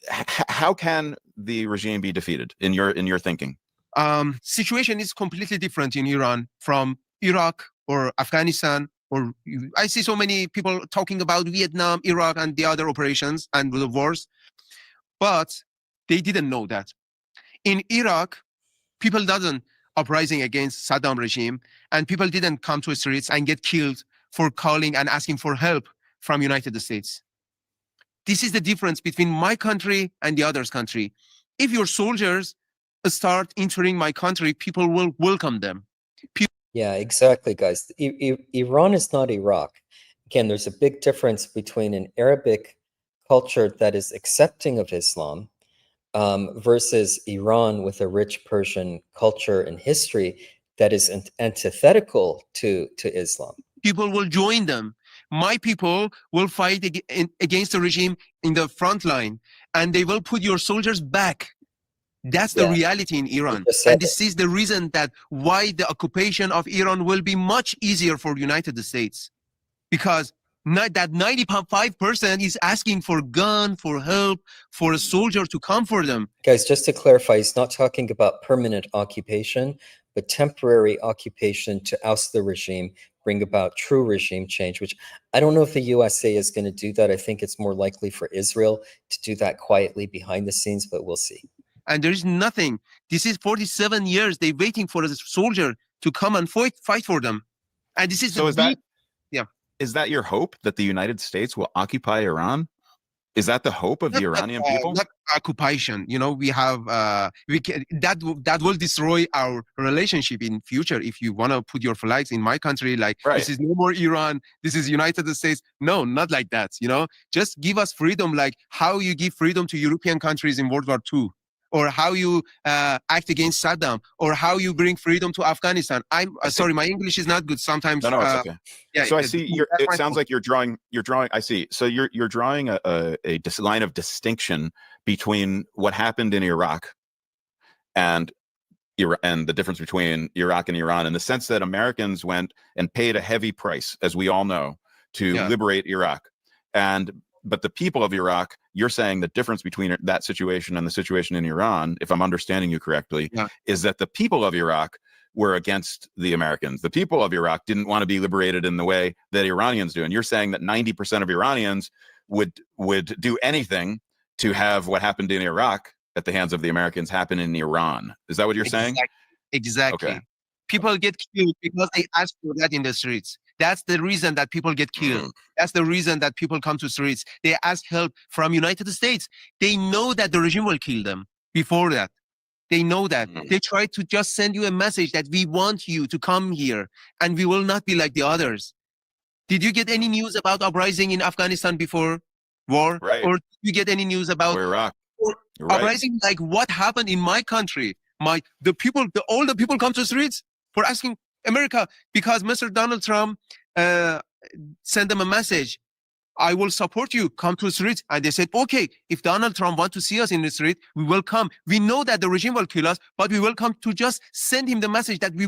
How can the regime be defeated in your thinking? Situation is completely different in Iran from Iraq or Afghanistan. Or I see so many people talking about Vietnam, Iraq, and the other operations and the wars, but they didn't know that in Iraq, people doesn't uprising against Saddam regime, and people didn't come to the streets and get killed for calling and asking for help from United States. This is the difference between my country and the other's country. If your soldiers start entering my country, people will welcome them. Yeah, exactly, guys. Iran is not Iraq. Again, there's a big difference between an Arabic culture that is accepting of Islam versus Iran with a rich Persian culture and history that is antithetical to Islam. People will join them. My people will fight against the regime in the front line, and they will put your soldiers back. That's the reality in Iran. And this is the reason that why the occupation of Iran will be much easier for the United States. Because that 95% is asking for gun, for help, for a soldier to come for them. Guys, just to clarify, he's not talking about permanent occupation, but temporary occupation to oust the regime, bring about true regime change, which I don't know if the USA is going to do that. I think it's more likely for Israel to do that quietly behind the scenes, but we'll see. And there is nothing. This is 47 years they're waiting for a soldier to come and fight for them. And this is so is that your hope, that the United States will occupy Iran? Is that the hope of the Iranian people? Not occupation. We have that will destroy our relationship in future. If you want to put your flags in my country, like This is no more Iran, this is United States. No, not like that. Just give us freedom, like how you give freedom to European countries in World War II. Or how you act against Saddam, or how you bring freedom to Afghanistan. I'm sorry, my English is not good sometimes. No, it's okay. Yeah. So I see it sounds like you're drawing. I see. So you're drawing a line of distinction between what happened in Iraq and and the difference between Iraq and Iran, in the sense that Americans went and paid a heavy price, as we all know, to liberate Iraq. But the people of Iraq, you're saying the difference between that situation and the situation in Iran, if I'm understanding you correctly, is that the people of Iraq were against the Americans. The people of Iraq didn't want to be liberated in the way that Iranians do. And you're saying that 90% of Iranians would do anything to have what happened in Iraq at the hands of the Americans happen in Iran. Is that what you're saying? Exactly. Okay. People get killed because they ask for that in the streets. That's the reason that people get killed. That's the reason that people come to streets. They ask help from United States. They know that the regime will kill them before that. They know that. They try to just send you a message that we want you to come here and we will not be like the others. Did you get any news about uprising in Afghanistan before war? Right. Or did you get any news about Iraq? Uprising, like what happened in my country? All the people come to the streets for asking America, because Mr. Donald Trump sent them a message. I will support you. Come to the streets. And they said, okay, if Donald Trump wants to see us in the street, we will come. We know that the regime will kill us, but we will come to just send him the message that we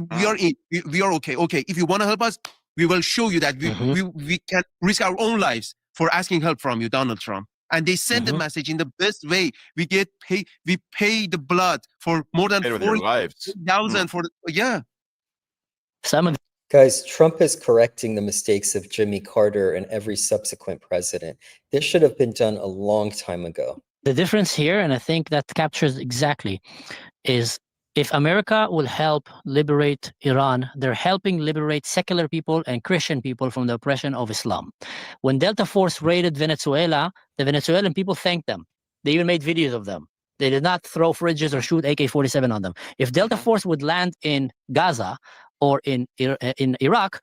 are okay. Okay, if you want to help us, we will show you that we can risk our own lives for asking help from you, Donald Trump. And they send the message in the best way. We pay the blood for more than 40,000 for Some of Guys, Trump is correcting the mistakes of Jimmy Carter and every subsequent president. This should have been done a long time ago. the difference here, and I think that captures exactly, is if America will help liberate Iran, they're helping liberate secular people and Christian people from the oppression of Islam. When Delta Force raided Venezuela, the Venezuelan people thanked them. They even made videos of them. They did not throw fridges or shoot AK-47 on them. If Delta Force would land in Gaza or in Iraq,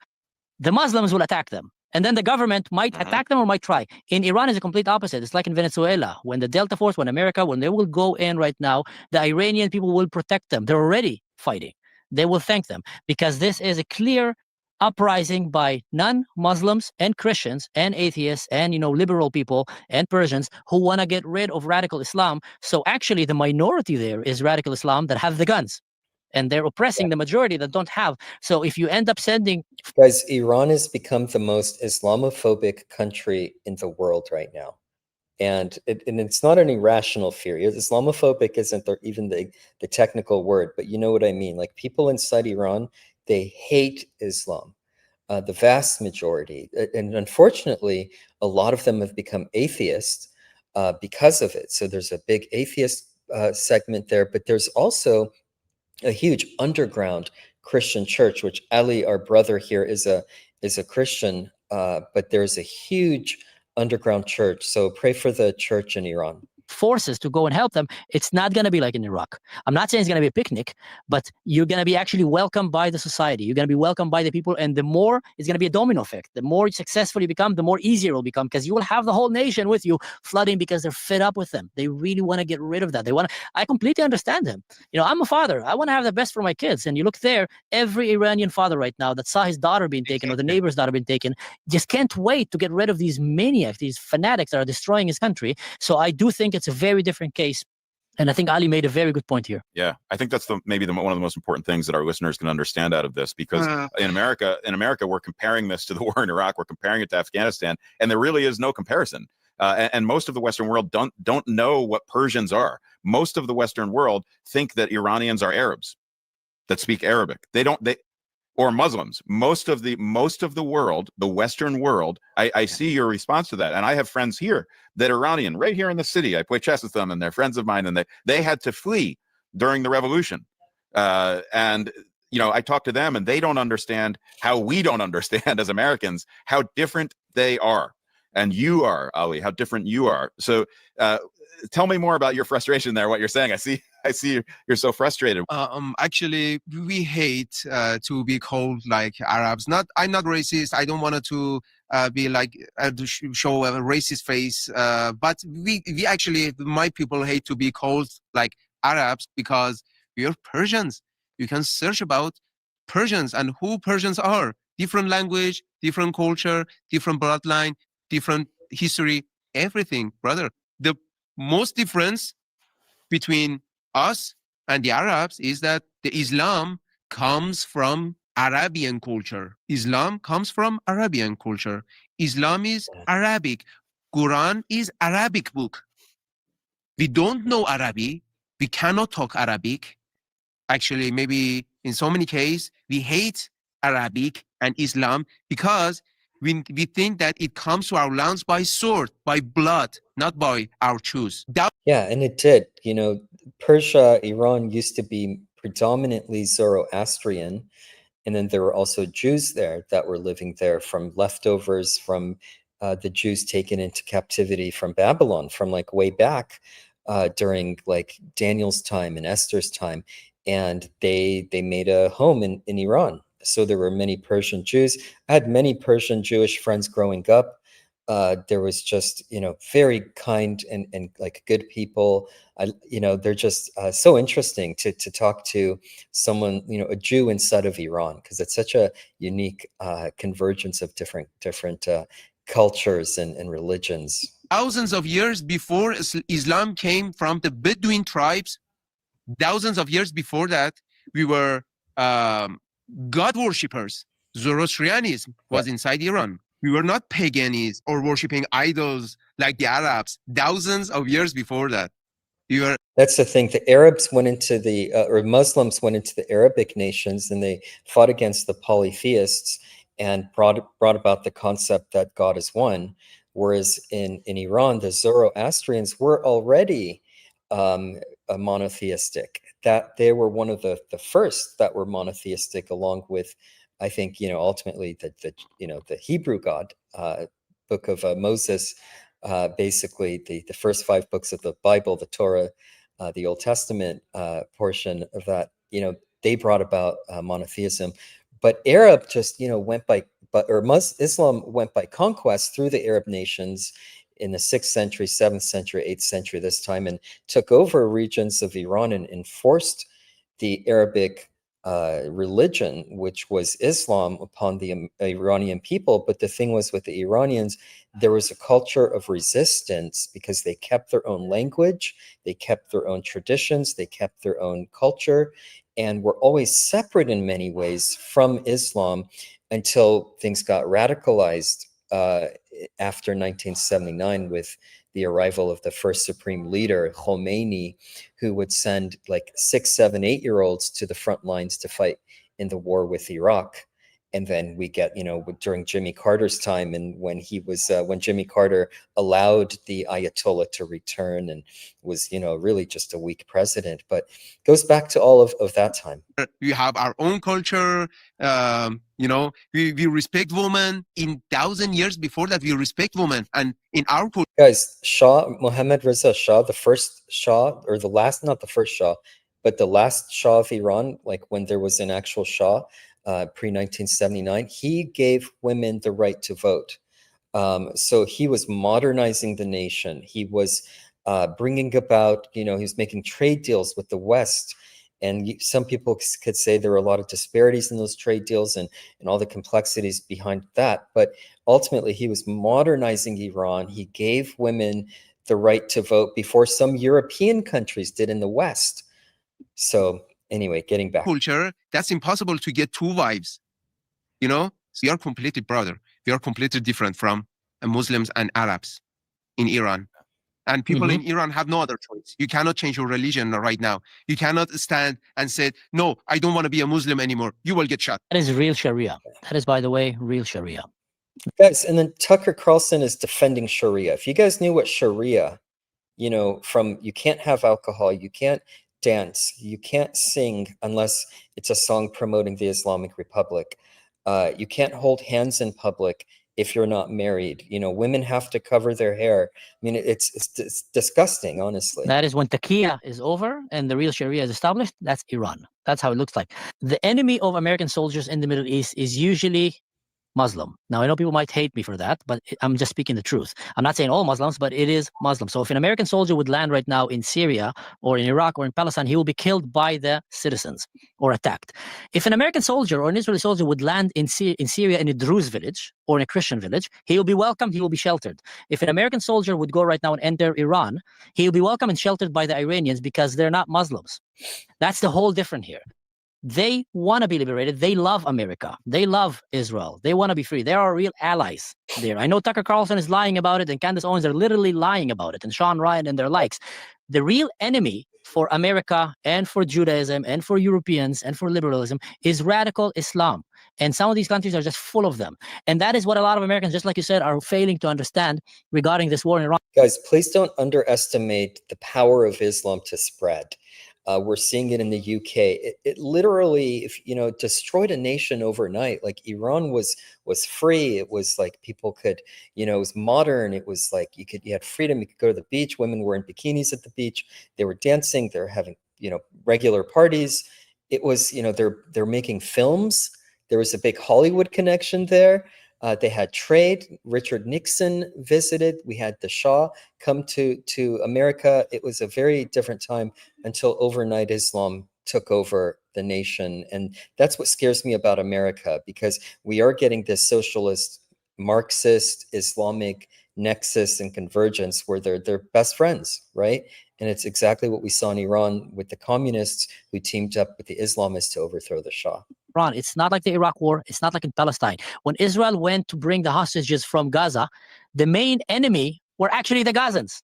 the Muslims will attack them. And then the government might attack them or might try. In Iran, it's a complete opposite. It's like in Venezuela. When the Delta Force, when America, when they will go in right now, the Iranian people will protect them. They're already fighting. They will thank them because this is a clear uprising by non-Muslims and Christians and atheists and, liberal people and Persians who want to get rid of radical Islam. So actually the minority there is radical Islam that have the guns. And they're oppressing the majority that don't have. So if you end up sending... Guys, Iran has become the most Islamophobic country in the world right now. And it's not an irrational fear. Islamophobic isn't even the technical word, but you know what I mean. Like people inside Iran, they hate Islam, the vast majority. And unfortunately, a lot of them have become atheists because of it. So there's a big atheist segment there, but there's also a huge underground Christian church, which Ali, our brother here, is a Christian, but there's a huge underground church. So pray for the church in Iran. Forces to go and help them, it's not going to be like in Iraq. I'm not saying it's going to be a picnic, but you're going to be actually welcomed by the society. You're going to be welcomed by the people, and the more it's going to be a domino effect. The more successful you become, the more easier it will become, because you will have the whole nation with you flooding because they're fed up with them. They really want to get rid of that. I completely understand them. I'm a father. I want to have the best for my kids. And you look there, every Iranian father right now that saw his daughter being taken or the neighbor's daughter being taken just can't wait to get rid of these maniacs, these fanatics that are destroying his country. So I do think it's a very different case. And I think Ali made a very good point here. Yeah, I think that's maybe one of the most important things that our listeners can understand out of this, because in America, we're comparing this to the war in Iraq. We're comparing it to Afghanistan, and there really is no comparison. And most of the Western world don't know what Persians are. Most of the Western world think that Iranians are Arabs that speak Arabic. Or Muslims. Most of the world, the Western world, I see your response to that. And I have friends here that are Iranian, right here in the city. I play chess with them, and they're friends of mine, and they had to flee during the revolution. And I talk to them, and they don't understand how we don't understand as Americans how different they are. And you are, Ali, how different you are. So tell me more about your frustration there, what you're saying. I see you're so frustrated. Actually, we hate to be called like Arabs. I'm not racist. I don't want to be like to show a racist face. But we actually, my people hate to be called like Arabs because we are Persians. You can search about Persians and who Persians are. Different language, different culture, different bloodline, different history, everything, brother. The most difference between us and the Arabs is that The Islam comes from Arabian culture. Islam comes from Arabian culture. Islam is Arabic. Quran is Arabic book. We don't know Arabic. We cannot talk Arabic. Actually, maybe in so many cases, we hate Arabic and Islam because we think that it comes to our lands by sword, by blood, not by our choice. Yeah, and it did. You know, Persia, Iran used to be predominantly Zoroastrian, and then there were also Jews there that were living there from leftovers from the Jews taken into captivity from Babylon from like way back during like Daniel's time and Esther's time, and they made a home in Iran. So there were many Persian Jews. I had many Persian Jewish friends growing up. There was just, you know, very kind and like good people. You know, they're just so interesting to talk to someone, you know, a Jew inside of Iran, because it's such a unique convergence of different cultures and religions. Thousands of years before Islam came from the Bedouin tribes, thousands of years before that, we were God worshippers. Zoroastrianism was inside Iran. We were not paganists or worshipping idols like the Arabs. Thousands of years before that, we were. That's the thing. The Arabs went into the, or Muslims went into the Arabic nations, and they fought against the polytheists and brought about the concept that God is one. Whereas in Iran, the Zoroastrians were already monotheistic. That they were one of the first that were monotheistic, along with, I think, you know, ultimately the Hebrew God, book of Moses, basically the first 5 books of the Bible, the Torah, the Old Testament portion of that, you know, they brought about monotheism. But Arab just, you know, Islam went by conquest through the Arab nations in the 6th century, 7th century, 8th century this time, and took over regions of Iran and enforced the Arabic religion, which was Islam, upon the Iranian people. But the thing was, with the Iranians, there was a culture of resistance because they kept their own language, they kept their own traditions, they kept their own culture, and were always separate in many ways from Islam until things got radicalized after 1979 with the arrival of the first supreme leader, Khomeini, who would send like 6, 7, 8-year-olds to the front lines to fight in the war with Iraq. And then we get, you know, during Jimmy Carter's time, and when Jimmy Carter allowed the Ayatollah to return and was, you know, really just a weak president, but goes back to all of that time. We have our own culture. You know, we respect women. In 1,000 years before that, we respect women. And in our culture, guys, Mohammad Reza Shah, the first Shah, or the last, not the first Shah, but the last Shah of Iran, like when there was an actual Shah, pre-1979, he gave women the right to vote. So he was modernizing the nation. He was bringing about, you know, he was making trade deals with the West. And some people could say there were a lot of disparities in those trade deals and all the complexities behind that. But ultimately, he was modernizing Iran. He gave women the right to vote before some European countries did in the West. So anyway, getting back. Culture, that's impossible to get 2 wives. You know, we are completely brother. We are completely different from Muslims and Arabs in Iran. And people in Iran have no other choice. You cannot change your religion right now. You cannot stand and say, no, I don't want to be a Muslim anymore. You will get shot. That is real Sharia. That is, by the way, real Sharia. Guys, and then Tucker Carlson is defending Sharia. If you guys knew what Sharia, you know, from you can't have alcohol, you can't dance, you can't sing unless it's a song promoting the Islamic Republic. You can't hold hands in public if you're not married. You know, women have to cover their hair. I mean, it's disgusting, honestly. That is when taqiyya is over and the real Sharia is established. That's Iran. That's how it looks like. The enemy of American soldiers in the Middle East is usually Muslim. Now, I know people might hate me for that, but I'm just speaking the truth. I'm not saying all Muslims, but it is Muslim. So if an American soldier would land right now in Syria or in Iraq or in Palestine, he will be killed by the citizens or attacked. If an American soldier or an Israeli soldier would land in Syria in a Druze village or in a Christian village, he will be welcomed, he will be sheltered. If an American soldier would go right now and enter Iran, he will be welcomed and sheltered by the Iranians because they're not Muslims. That's the whole difference here. They want to be liberated. They love America. They love Israel. They want to be free. They are real allies there. I know Tucker Carlson is lying about it, and Candace Owens are literally lying about it, and Sean Ryan and their likes. The real enemy for America and for Judaism and for Europeans and for liberalism is radical Islam. And some of these countries are just full of them. And that is what a lot of Americans, just like you said, are failing to understand regarding this war in Iran. Guys, please don't underestimate the power of Islam to spread. We're seeing it in the UK. It literally, destroyed a nation overnight. Like Iran was free. It was like people could, it was modern. It was like you had freedom. You could go to the beach. Women were in bikinis at the beach. They were dancing. They're having, regular parties. It was, they're making films. There was a big Hollywood connection there. They had trade. Richard Nixon visited. We had the Shah come to America. It was a very different time until overnight Islam took over the nation. And that's what scares me about America, because we are getting this socialist, Marxist, Islamic nexus and convergence where they're best friends, right? And it's exactly what we saw in Iran with the communists who teamed up with the Islamists to overthrow the Shah. Iran. It's not like the Iraq war. It's not like in Palestine. When Israel went to bring the hostages from Gaza, the main enemy were actually the Gazans.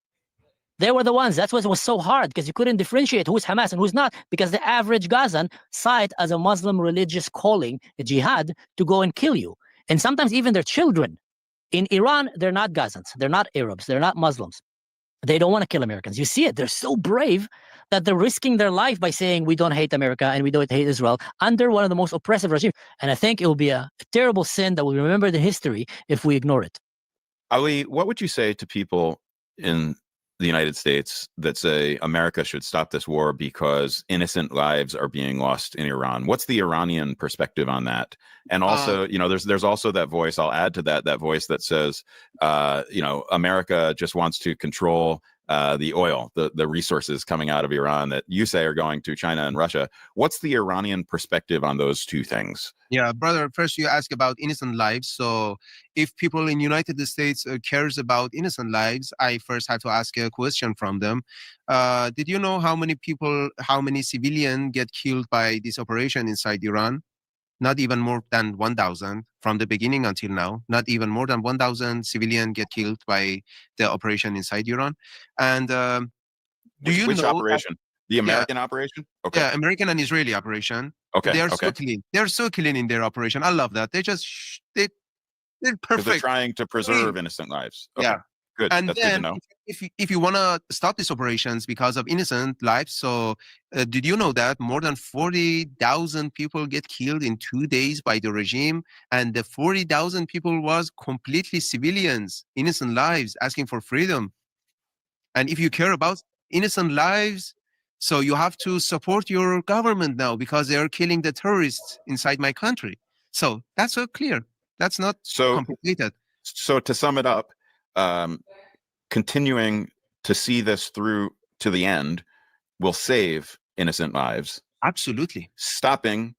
They were the ones. That's why it was so hard, because you couldn't differentiate who's Hamas and who's not, because the average Gazan saw it as a Muslim religious calling, a jihad, to go and kill you. And sometimes even their children. In Iran, they're not Gazans. They're not Arabs. They're not Muslims. They don't want to kill Americans. You see it. They're so brave that they're risking their life by saying we don't hate America and we don't hate Israel under one of the most oppressive regimes. And I think it will be a terrible sin that we'll remember the history if we ignore it. Ali, what would you say to people in the United States that say America should stop this war because innocent lives are being lost in Iran? What's the Iranian perspective on that? And also, there's also that voice, I'll add to that voice that says, America just wants to control the oil, the resources coming out of Iran that you say are going to China and Russia. What's the Iranian perspective on those two things? Yeah, brother, first you ask about innocent lives. So if people in United States cares about innocent lives, I first have to ask a question from them. Did you know how many civilians get killed by this operation inside Iran? Not even more than 1,000 from the beginning until now. Not even more than 1,000 civilians get killed by the operation inside Iran. And which operation? The American operation? Okay. Yeah, American and Israeli operation. Okay. They are so clean. They're so clean in their operation. I love that. They're perfect. They're trying to preserve innocent lives. Okay. Yeah. Good. And that's then, good to know. if you want to stop these operations because of innocent lives, so did you know that more than 40,000 people get killed in 2 days by the regime, and the 40,000 people was completely civilians, innocent lives, asking for freedom. And if you care about innocent lives, so you have to support your government now because they are killing the terrorists inside my country. So that's so clear. That's not so complicated. So to sum it up, continuing to see this through to the end will save innocent lives. Absolutely. Stopping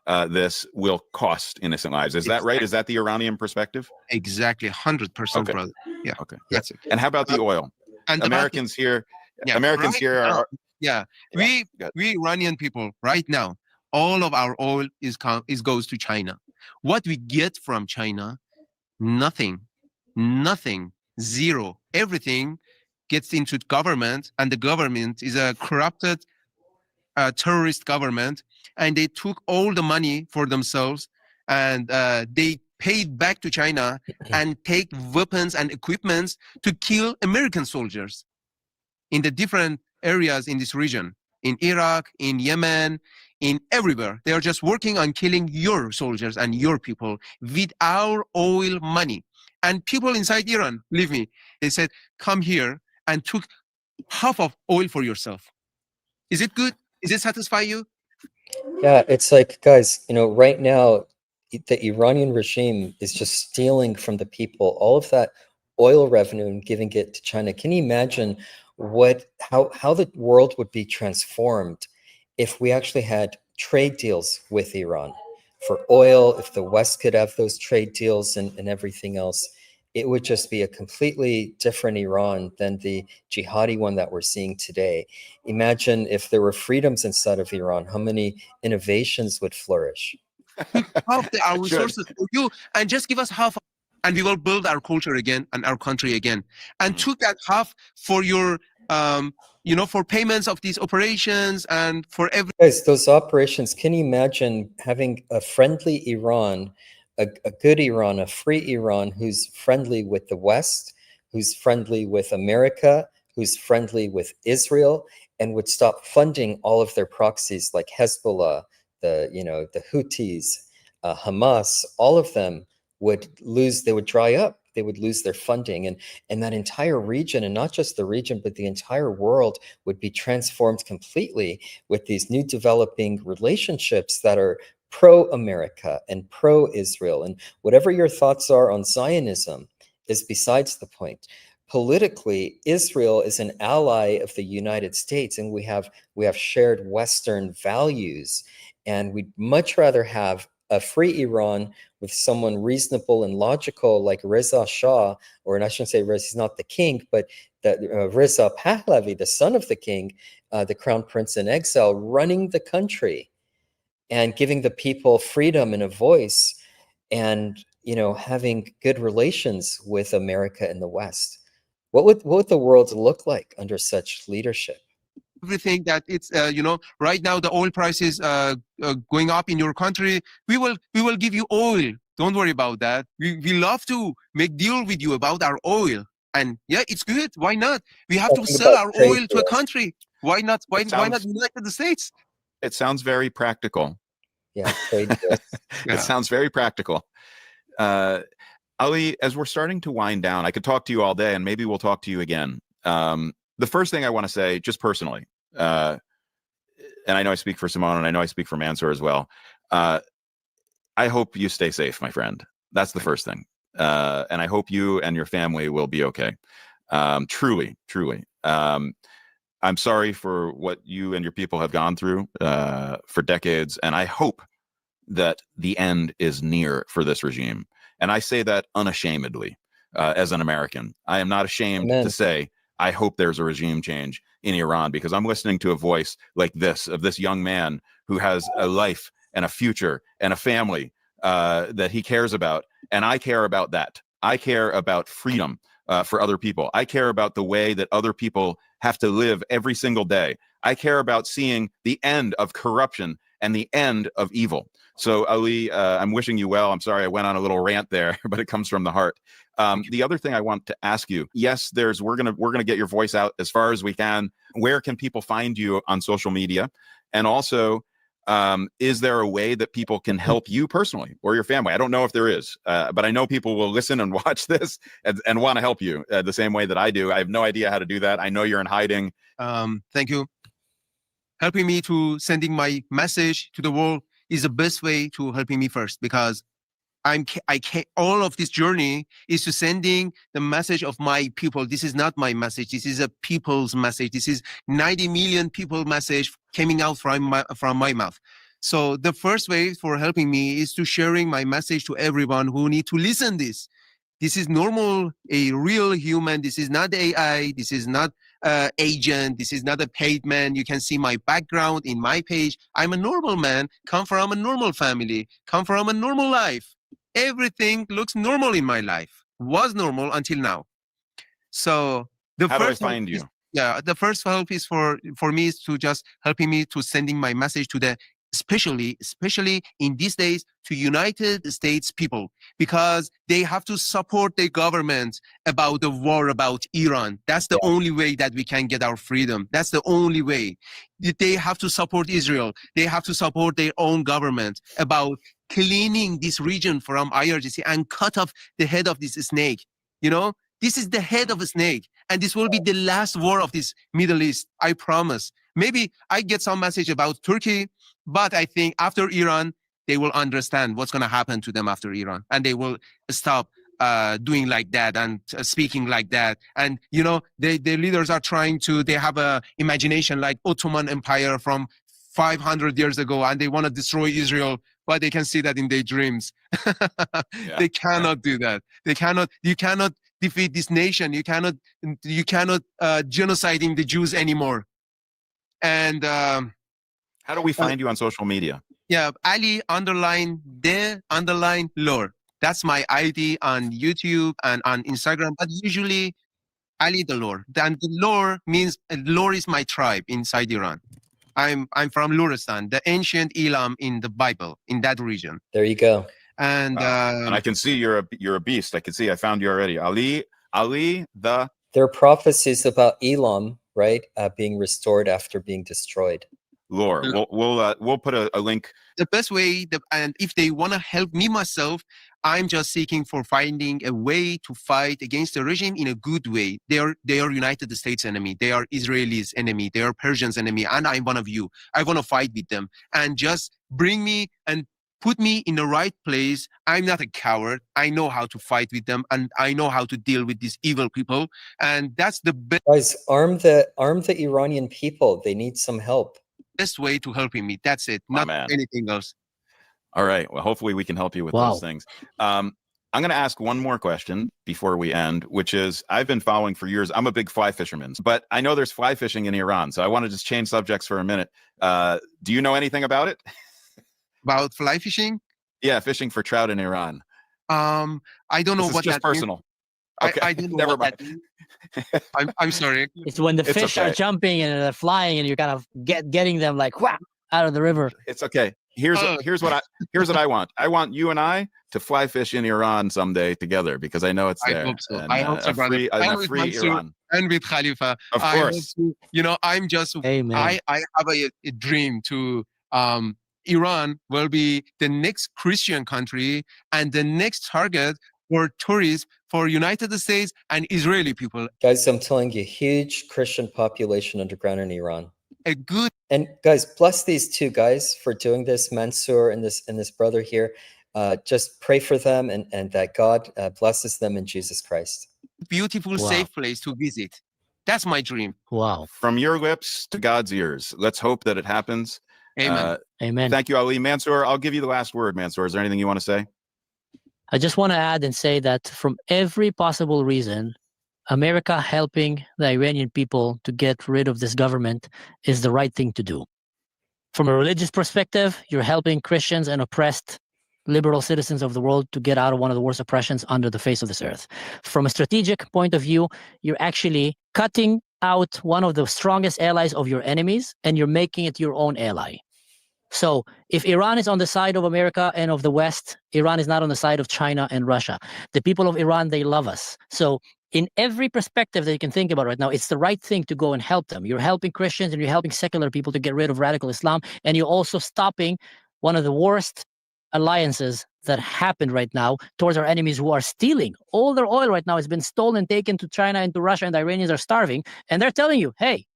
this will cost innocent lives. Is that right? Is that the Iranian perspective? Exactly. 100%, brother. Yeah. Okay. That's it. And how about the oil? And Americans here, we Iranian people right now, all of our oil goes to China. What we get from China, nothing, zero. Everything gets into government, and the government is a corrupted terrorist government, and they took all the money for themselves, and they paid back to China and take weapons and equipments to kill American soldiers in the different areas in this region, in Iraq, in Yemen, in everywhere. They are just working on killing your soldiers and your people with our oil money. And people inside Iran, believe me, they said, come here, and took half of oil for yourself. Is it good? Is it satisfy you? Yeah, it's like, guys, right now, the Iranian regime is just stealing from the people all of that oil revenue and giving it to China. Can you imagine how the world would be transformed if we actually had trade deals with Iran for oil, if the West could have those trade deals and everything else? it would just be a completely different Iran than the jihadi one that we're seeing today. Imagine if there were freedoms inside of Iran, how many innovations would flourish. Half our It should. resources for you, and just give us half, and we will build our culture again and our country again. And took that half for your, for payments of these operations and for every. Guys, those operations, can you imagine having a friendly Iran, a good Iran, a free Iran who's friendly with the West, who's friendly with America, who's friendly with Israel, and would stop funding all of their proxies like Hezbollah, the Houthis, Hamas, all of them would lose, they would dry up, they would lose their funding, and that entire region, and not just the region, but the entire world would be transformed completely with these new developing relationships that are pro-America and pro-Israel. And whatever your thoughts are on Zionism is besides the point. Politically, Israel is an ally of the United States, and we have shared Western values, and we'd much rather have a free Iran with someone reasonable and logical like Reza Shah, or I shouldn't say Reza, he's not the king, but that Reza Pahlavi, the son of the king, the crown prince in exile, running the country and giving the people freedom and a voice, and having good relations with America and the West. What would the world look like under such leadership? Everything that it's right now the oil prices going up in your country, we will give you oil, don't worry about that. We love to make deal with you about our oil, and yeah, it's good, why not? We have to sell our oil to a country, why not United States? It sounds very practical. Yeah, trade deals. It sounds very practical. Ali, as we're starting to wind down, I could talk to you all day, and maybe we'll talk to you again. The first thing I want to say, just personally, and I know I speak for Simone, and I know I speak for Mansour as well, I hope you stay safe, my friend. That's the first thing. And I hope you and your family will be okay. Truly, truly. I'm sorry for what you and your people have gone through for decades, and I hope that the end is near for this regime. And I say that unashamedly as an American. I am not ashamed to say I hope there's a regime change in Iran, because I'm listening to a voice like this, of this young man who has a life and a future and a family that he cares about. And I care about that. I care about freedom for other people. I care about the way that other people have to live every single day. I care about seeing the end of corruption and the end of evil. So Ali, I'm wishing you well. I'm sorry I went on a little rant there, but it comes from the heart. The other thing I want to ask you, yes, we're gonna get your voice out as far as we can. Where can people find you on social media? And also, is there a way that people can help you personally or your family? I don't know if there is, but I know people will listen and watch this and want to help you the same way that I do. I have no idea how to do that. I know you're in hiding. Thank you. Helping me to sending my message to the world is the best way to helping me first, because I can't, all of this journey is to sending the message of my people. This is not my message. This is a people's message. This is 90 million people message coming out from my mouth. So the first way for helping me is to sharing my message to everyone who need to listen this. This is normal, a real human. This is not AI. This is not agent. This is not a paid man. You can see my background in my page. I'm a normal man, come from a normal family, come from a normal life. Everything looks normal in my life, was normal until now. So the How first do I find you? The first help is for me is to just helping me to sending my message to the, especially in these days, to United States people, because they have to support the government about the war about Iran. That's the only way that we can get our freedom. That's the only way. They have to support Israel. They have to support their own government about cleaning this region from IRGC and cut off the head of this snake. You know, this is the head of a snake, and this will be the last war of this Middle East. I promise. Maybe I get some message about Turkey, but I think after Iran, they will understand what's going to happen to them after Iran, and they will stop doing like that and speaking like that. And, you know, their leaders are trying to, they have a imagination like Ottoman Empire from 500 years ago, and they want to destroy Israel but they can see that in their dreams. They cannot do that. They cannot. You cannot defeat this nation. You cannot genociding the Jews anymore. And how do we find you on social media? Yeah, Ali _ lore. That's my ID on YouTube and on Instagram, but usually Ali the lore. And the lore means lore is my tribe inside Iran. I'm from Luristan, the ancient Elam in the Bible, in that region. There you go. And I can see you're a beast. I can see. I found you already. Ali the. There are prophecies about Elam, right, being restored after being destroyed. Lore. We'll put a link. The best way, and if they want to help me myself, I'm just seeking for finding a way to fight against the regime in a good way. They are United States enemy. They are Israelis enemy. They are Persians enemy. And I'm one of you. I want to fight with them. And just bring me and put me in the right place. I'm not a coward. I know how to fight with them. And I know how to deal with these evil people. And that's the best. Guys, arm the Iranian people. They need some help. Best way to helping me. That's it. Not anything else. All right. Well, hopefully we can help you with those things. I'm going to ask one more question before we end, which is, I've been following for years. I'm a big fly fisherman, but I know there's fly fishing in Iran. So I want to just change subjects for a minute. Do you know anything about it? About fly fishing? Yeah, fishing for trout in Iran. I don't know what just that personal. Means. Okay. I don't know what that means. I'm sorry. It's when the fish are jumping and they're flying, and you're kind of getting them like whap out of the river. It's okay. Here's what I want. I want you and I to fly fish in Iran someday together, because I know it's there. I hope so. And, I hope so, brother. A free Iran. And with Khalifa. Of course. I'm just. Amen. I have a dream to. Iran will be the next Christian country and the next target for tourists for United States and Israeli people. Guys, I'm telling you, huge Christian population underground in Iran. And guys, bless these two guys for doing this, Mansour and this brother here. Just pray for them and that God blesses them in Jesus Christ. Beautiful, safe place to visit. That's my dream. Wow. From your lips to God's ears. Let's hope that it happens. Amen. Amen. Thank you, Ali. Mansour, I'll give you the last word. Mansour, is there anything you want to say? I just want to add and say that from every possible reason, America helping the Iranian people to get rid of this government is the right thing to do. From a religious perspective, you're helping Christians and oppressed liberal citizens of the world to get out of one of the worst oppressions under the face of this earth. From a strategic point of view, you're actually cutting out one of the strongest allies of your enemies, and you're making it your own ally. So if Iran is on the side of America and of the West, Iran is not on the side of China and Russia. The people of Iran, they love us. So in every perspective that you can think about right now, it's the right thing to go and help them. You're helping Christians and you're helping secular people to get rid of radical Islam, and you're also stopping one of the worst alliances that happened right now towards our enemies who are stealing. All their oil right now has been stolen, taken to China and to Russia, and the Iranians are starving. And they're telling you, hey,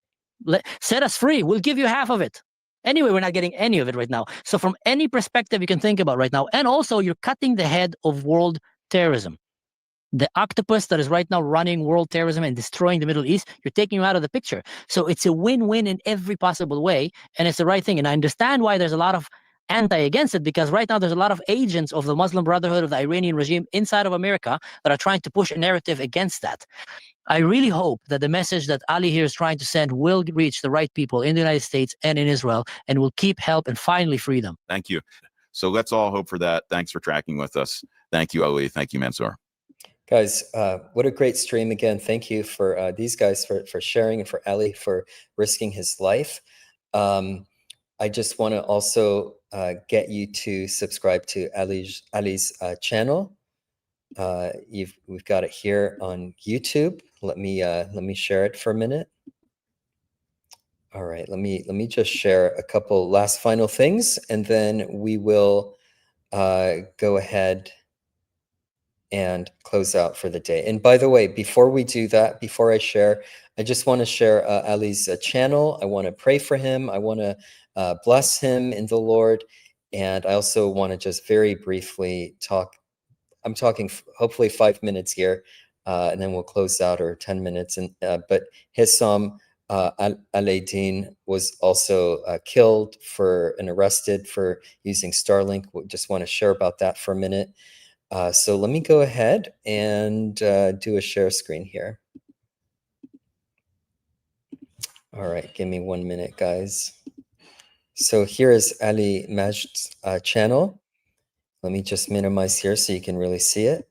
set us free. We'll give you half of it. Anyway, we're not getting any of it right now. So from any perspective you can think about right now, and also you're cutting the head of world terrorism. The octopus that is right now running world terrorism and destroying the Middle East, you're taking him out of the picture. So it's a win-win in every possible way, and it's the right thing. And I understand why there's a lot of against it, because right now there's a lot of agents of the Muslim Brotherhood of the Iranian regime inside of America that are trying to push a narrative against that. I really hope that the message that Ali here is trying to send will reach the right people in the United States and in Israel, and will keep help and finally free them. Thank you. So let's all hope for that. Thanks for tracking with us. Thank you, Ali. Thank you, Mansour. Guys, what a great stream again. Thank you for these guys for sharing, and for Ali for risking his life. I just want to also get you to subscribe to Ali's channel. We've got it here on YouTube. Let me share it for a minute. All right, let me just share a couple last final things, and then we will go ahead and close out for the day. And by the way, before we do that, before I share, I just want to share Ali's channel. I want to pray for him. I want to bless him in the Lord. And I also want to just very briefly talk. I'm talking hopefully 5 minutes here, and then we'll close out, or 10 minutes. And but Hissam, Alaeddin was also killed and arrested for using Starlink. We just want to share about that for a minute. So let me go ahead and do a share screen here. All right, give me 1 minute, guys. So here is Ali Majd's channel. Let me just minimize here so you can really see it.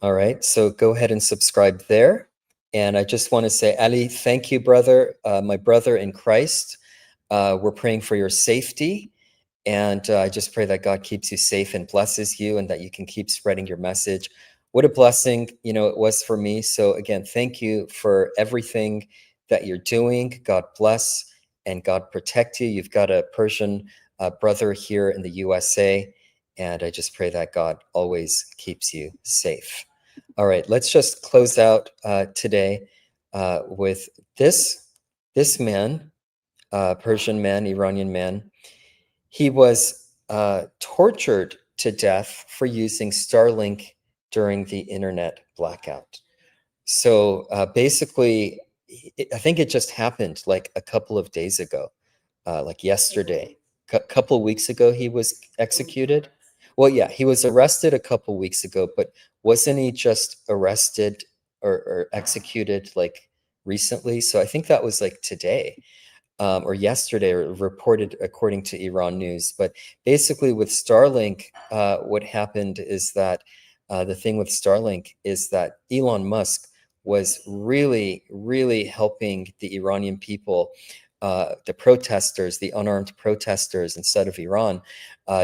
All right, so go ahead and subscribe there. And I just want to say, Ali, thank you, brother, my brother in Christ. We're praying for your safety. And I just pray that God keeps you safe and blesses you and that you can keep spreading your message. What a blessing, it was for me. So again, thank you for everything that you're doing. God bless and God protect you. You've got a Persian brother here in the USA. And I just pray that God always keeps you safe. All right, let's just close out today with this man, Persian man, Iranian man. He was tortured to death for using Starlink during the internet blackout. So basically, I think it just happened like a couple of days ago, like yesterday. A couple of weeks ago, he was executed. Well, yeah, he was arrested a couple of weeks ago, but wasn't he just arrested or executed like recently? So I think that was like today. Or yesterday, or reported according to Iran News. But basically with Starlink, what happened is that the thing with Starlink is that Elon Musk was really, really helping the Iranian people, the protesters, the unarmed protesters inside of Iran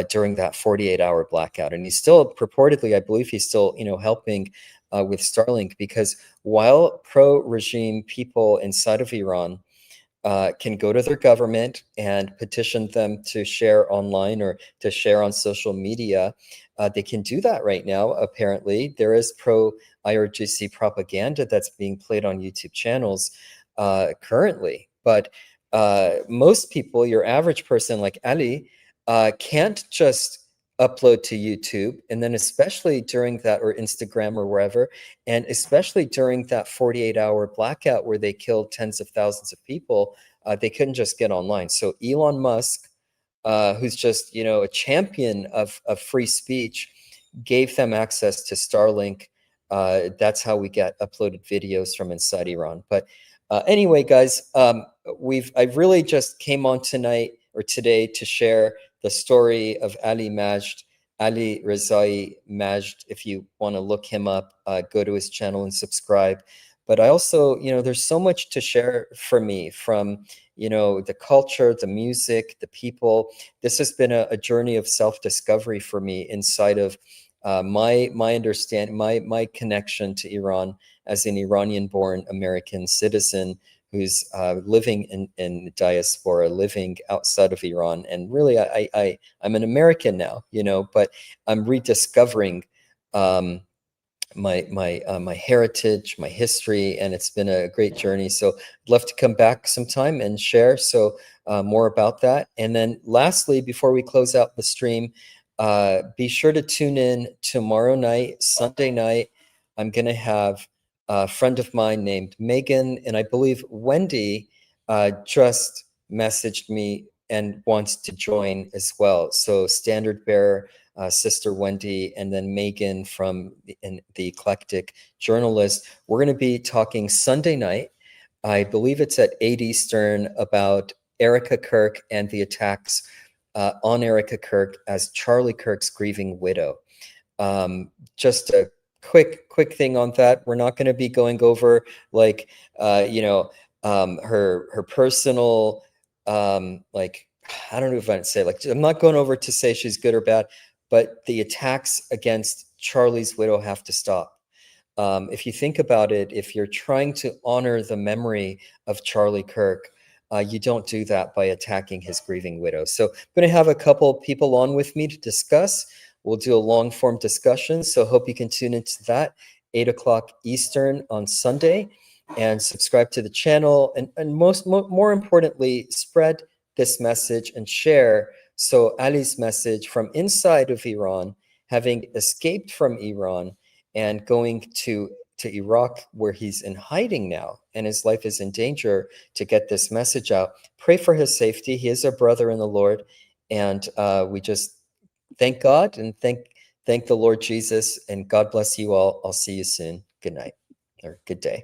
during that 48-hour blackout. And he's still purportedly, I believe he's still, helping with Starlink, because while pro-regime people inside of Iran can go to their government and petition them to share online or to share on social media. They can do that right now, apparently. There is pro-IRGC propaganda that's being played on YouTube channels currently. But most people, your average person like Ali, can't just upload to YouTube, and then especially during that, or Instagram or wherever, and especially during that 48-hour blackout where they killed tens of thousands of people, they couldn't just get online. So Elon Musk, who's just a champion of free speech, gave them access to Starlink. That's how we get uploaded videos from inside Iran. But anyway, guys, I really just came on tonight or today to share the story of Ali Majd, Ali Rezaei Majd. If you want to look him up, go to his channel and subscribe. But I also, there's so much to share for me from, the culture, the music, the people. This has been a journey of self-discovery for me inside of my understanding, my connection to Iran as an Iranian-born American citizen who's living in diaspora, living outside of Iran. And really, I'm an American now, but I'm rediscovering my heritage, my history, and it's been a great journey. So I'd love to come back sometime and share more about that. And then lastly, before we close out the stream, be sure to tune in tomorrow night, Sunday night. I'm going to have a friend of mine named Megan, and I believe Wendy just messaged me and wants to join as well. So Standard Bearer, Sister Wendy, and then Megan from the Eclectic Journalist. We're going to be talking Sunday night. I believe it's at 8 Eastern, about Erica Kirk and the attacks on Erica Kirk as Charlie Kirk's grieving widow. Just a quick thing on that. We're not going to be going over like her personal like, I don't know if I'd say, like, I'm not going over to say she's good or bad, but the attacks against Charlie's widow have to stop. If you think about it, if you're trying to honor the memory of Charlie Kirk, you don't do that by attacking his grieving widow. So I'm going to have a couple people on with me to discuss. We'll do a long form discussion. So hope you can tune into that, 8 o'clock Eastern on Sunday, and subscribe to the channel. And more importantly, spread this message and share. So Ali's message from inside of Iran, having escaped from Iran and going to to Iraq, where he's in hiding now and his life is in danger, to get this message out. Pray for his safety. He is a brother in the Lord. And we just thank God and thank the Lord Jesus, and God bless you all. I'll see you soon. Good night or good day.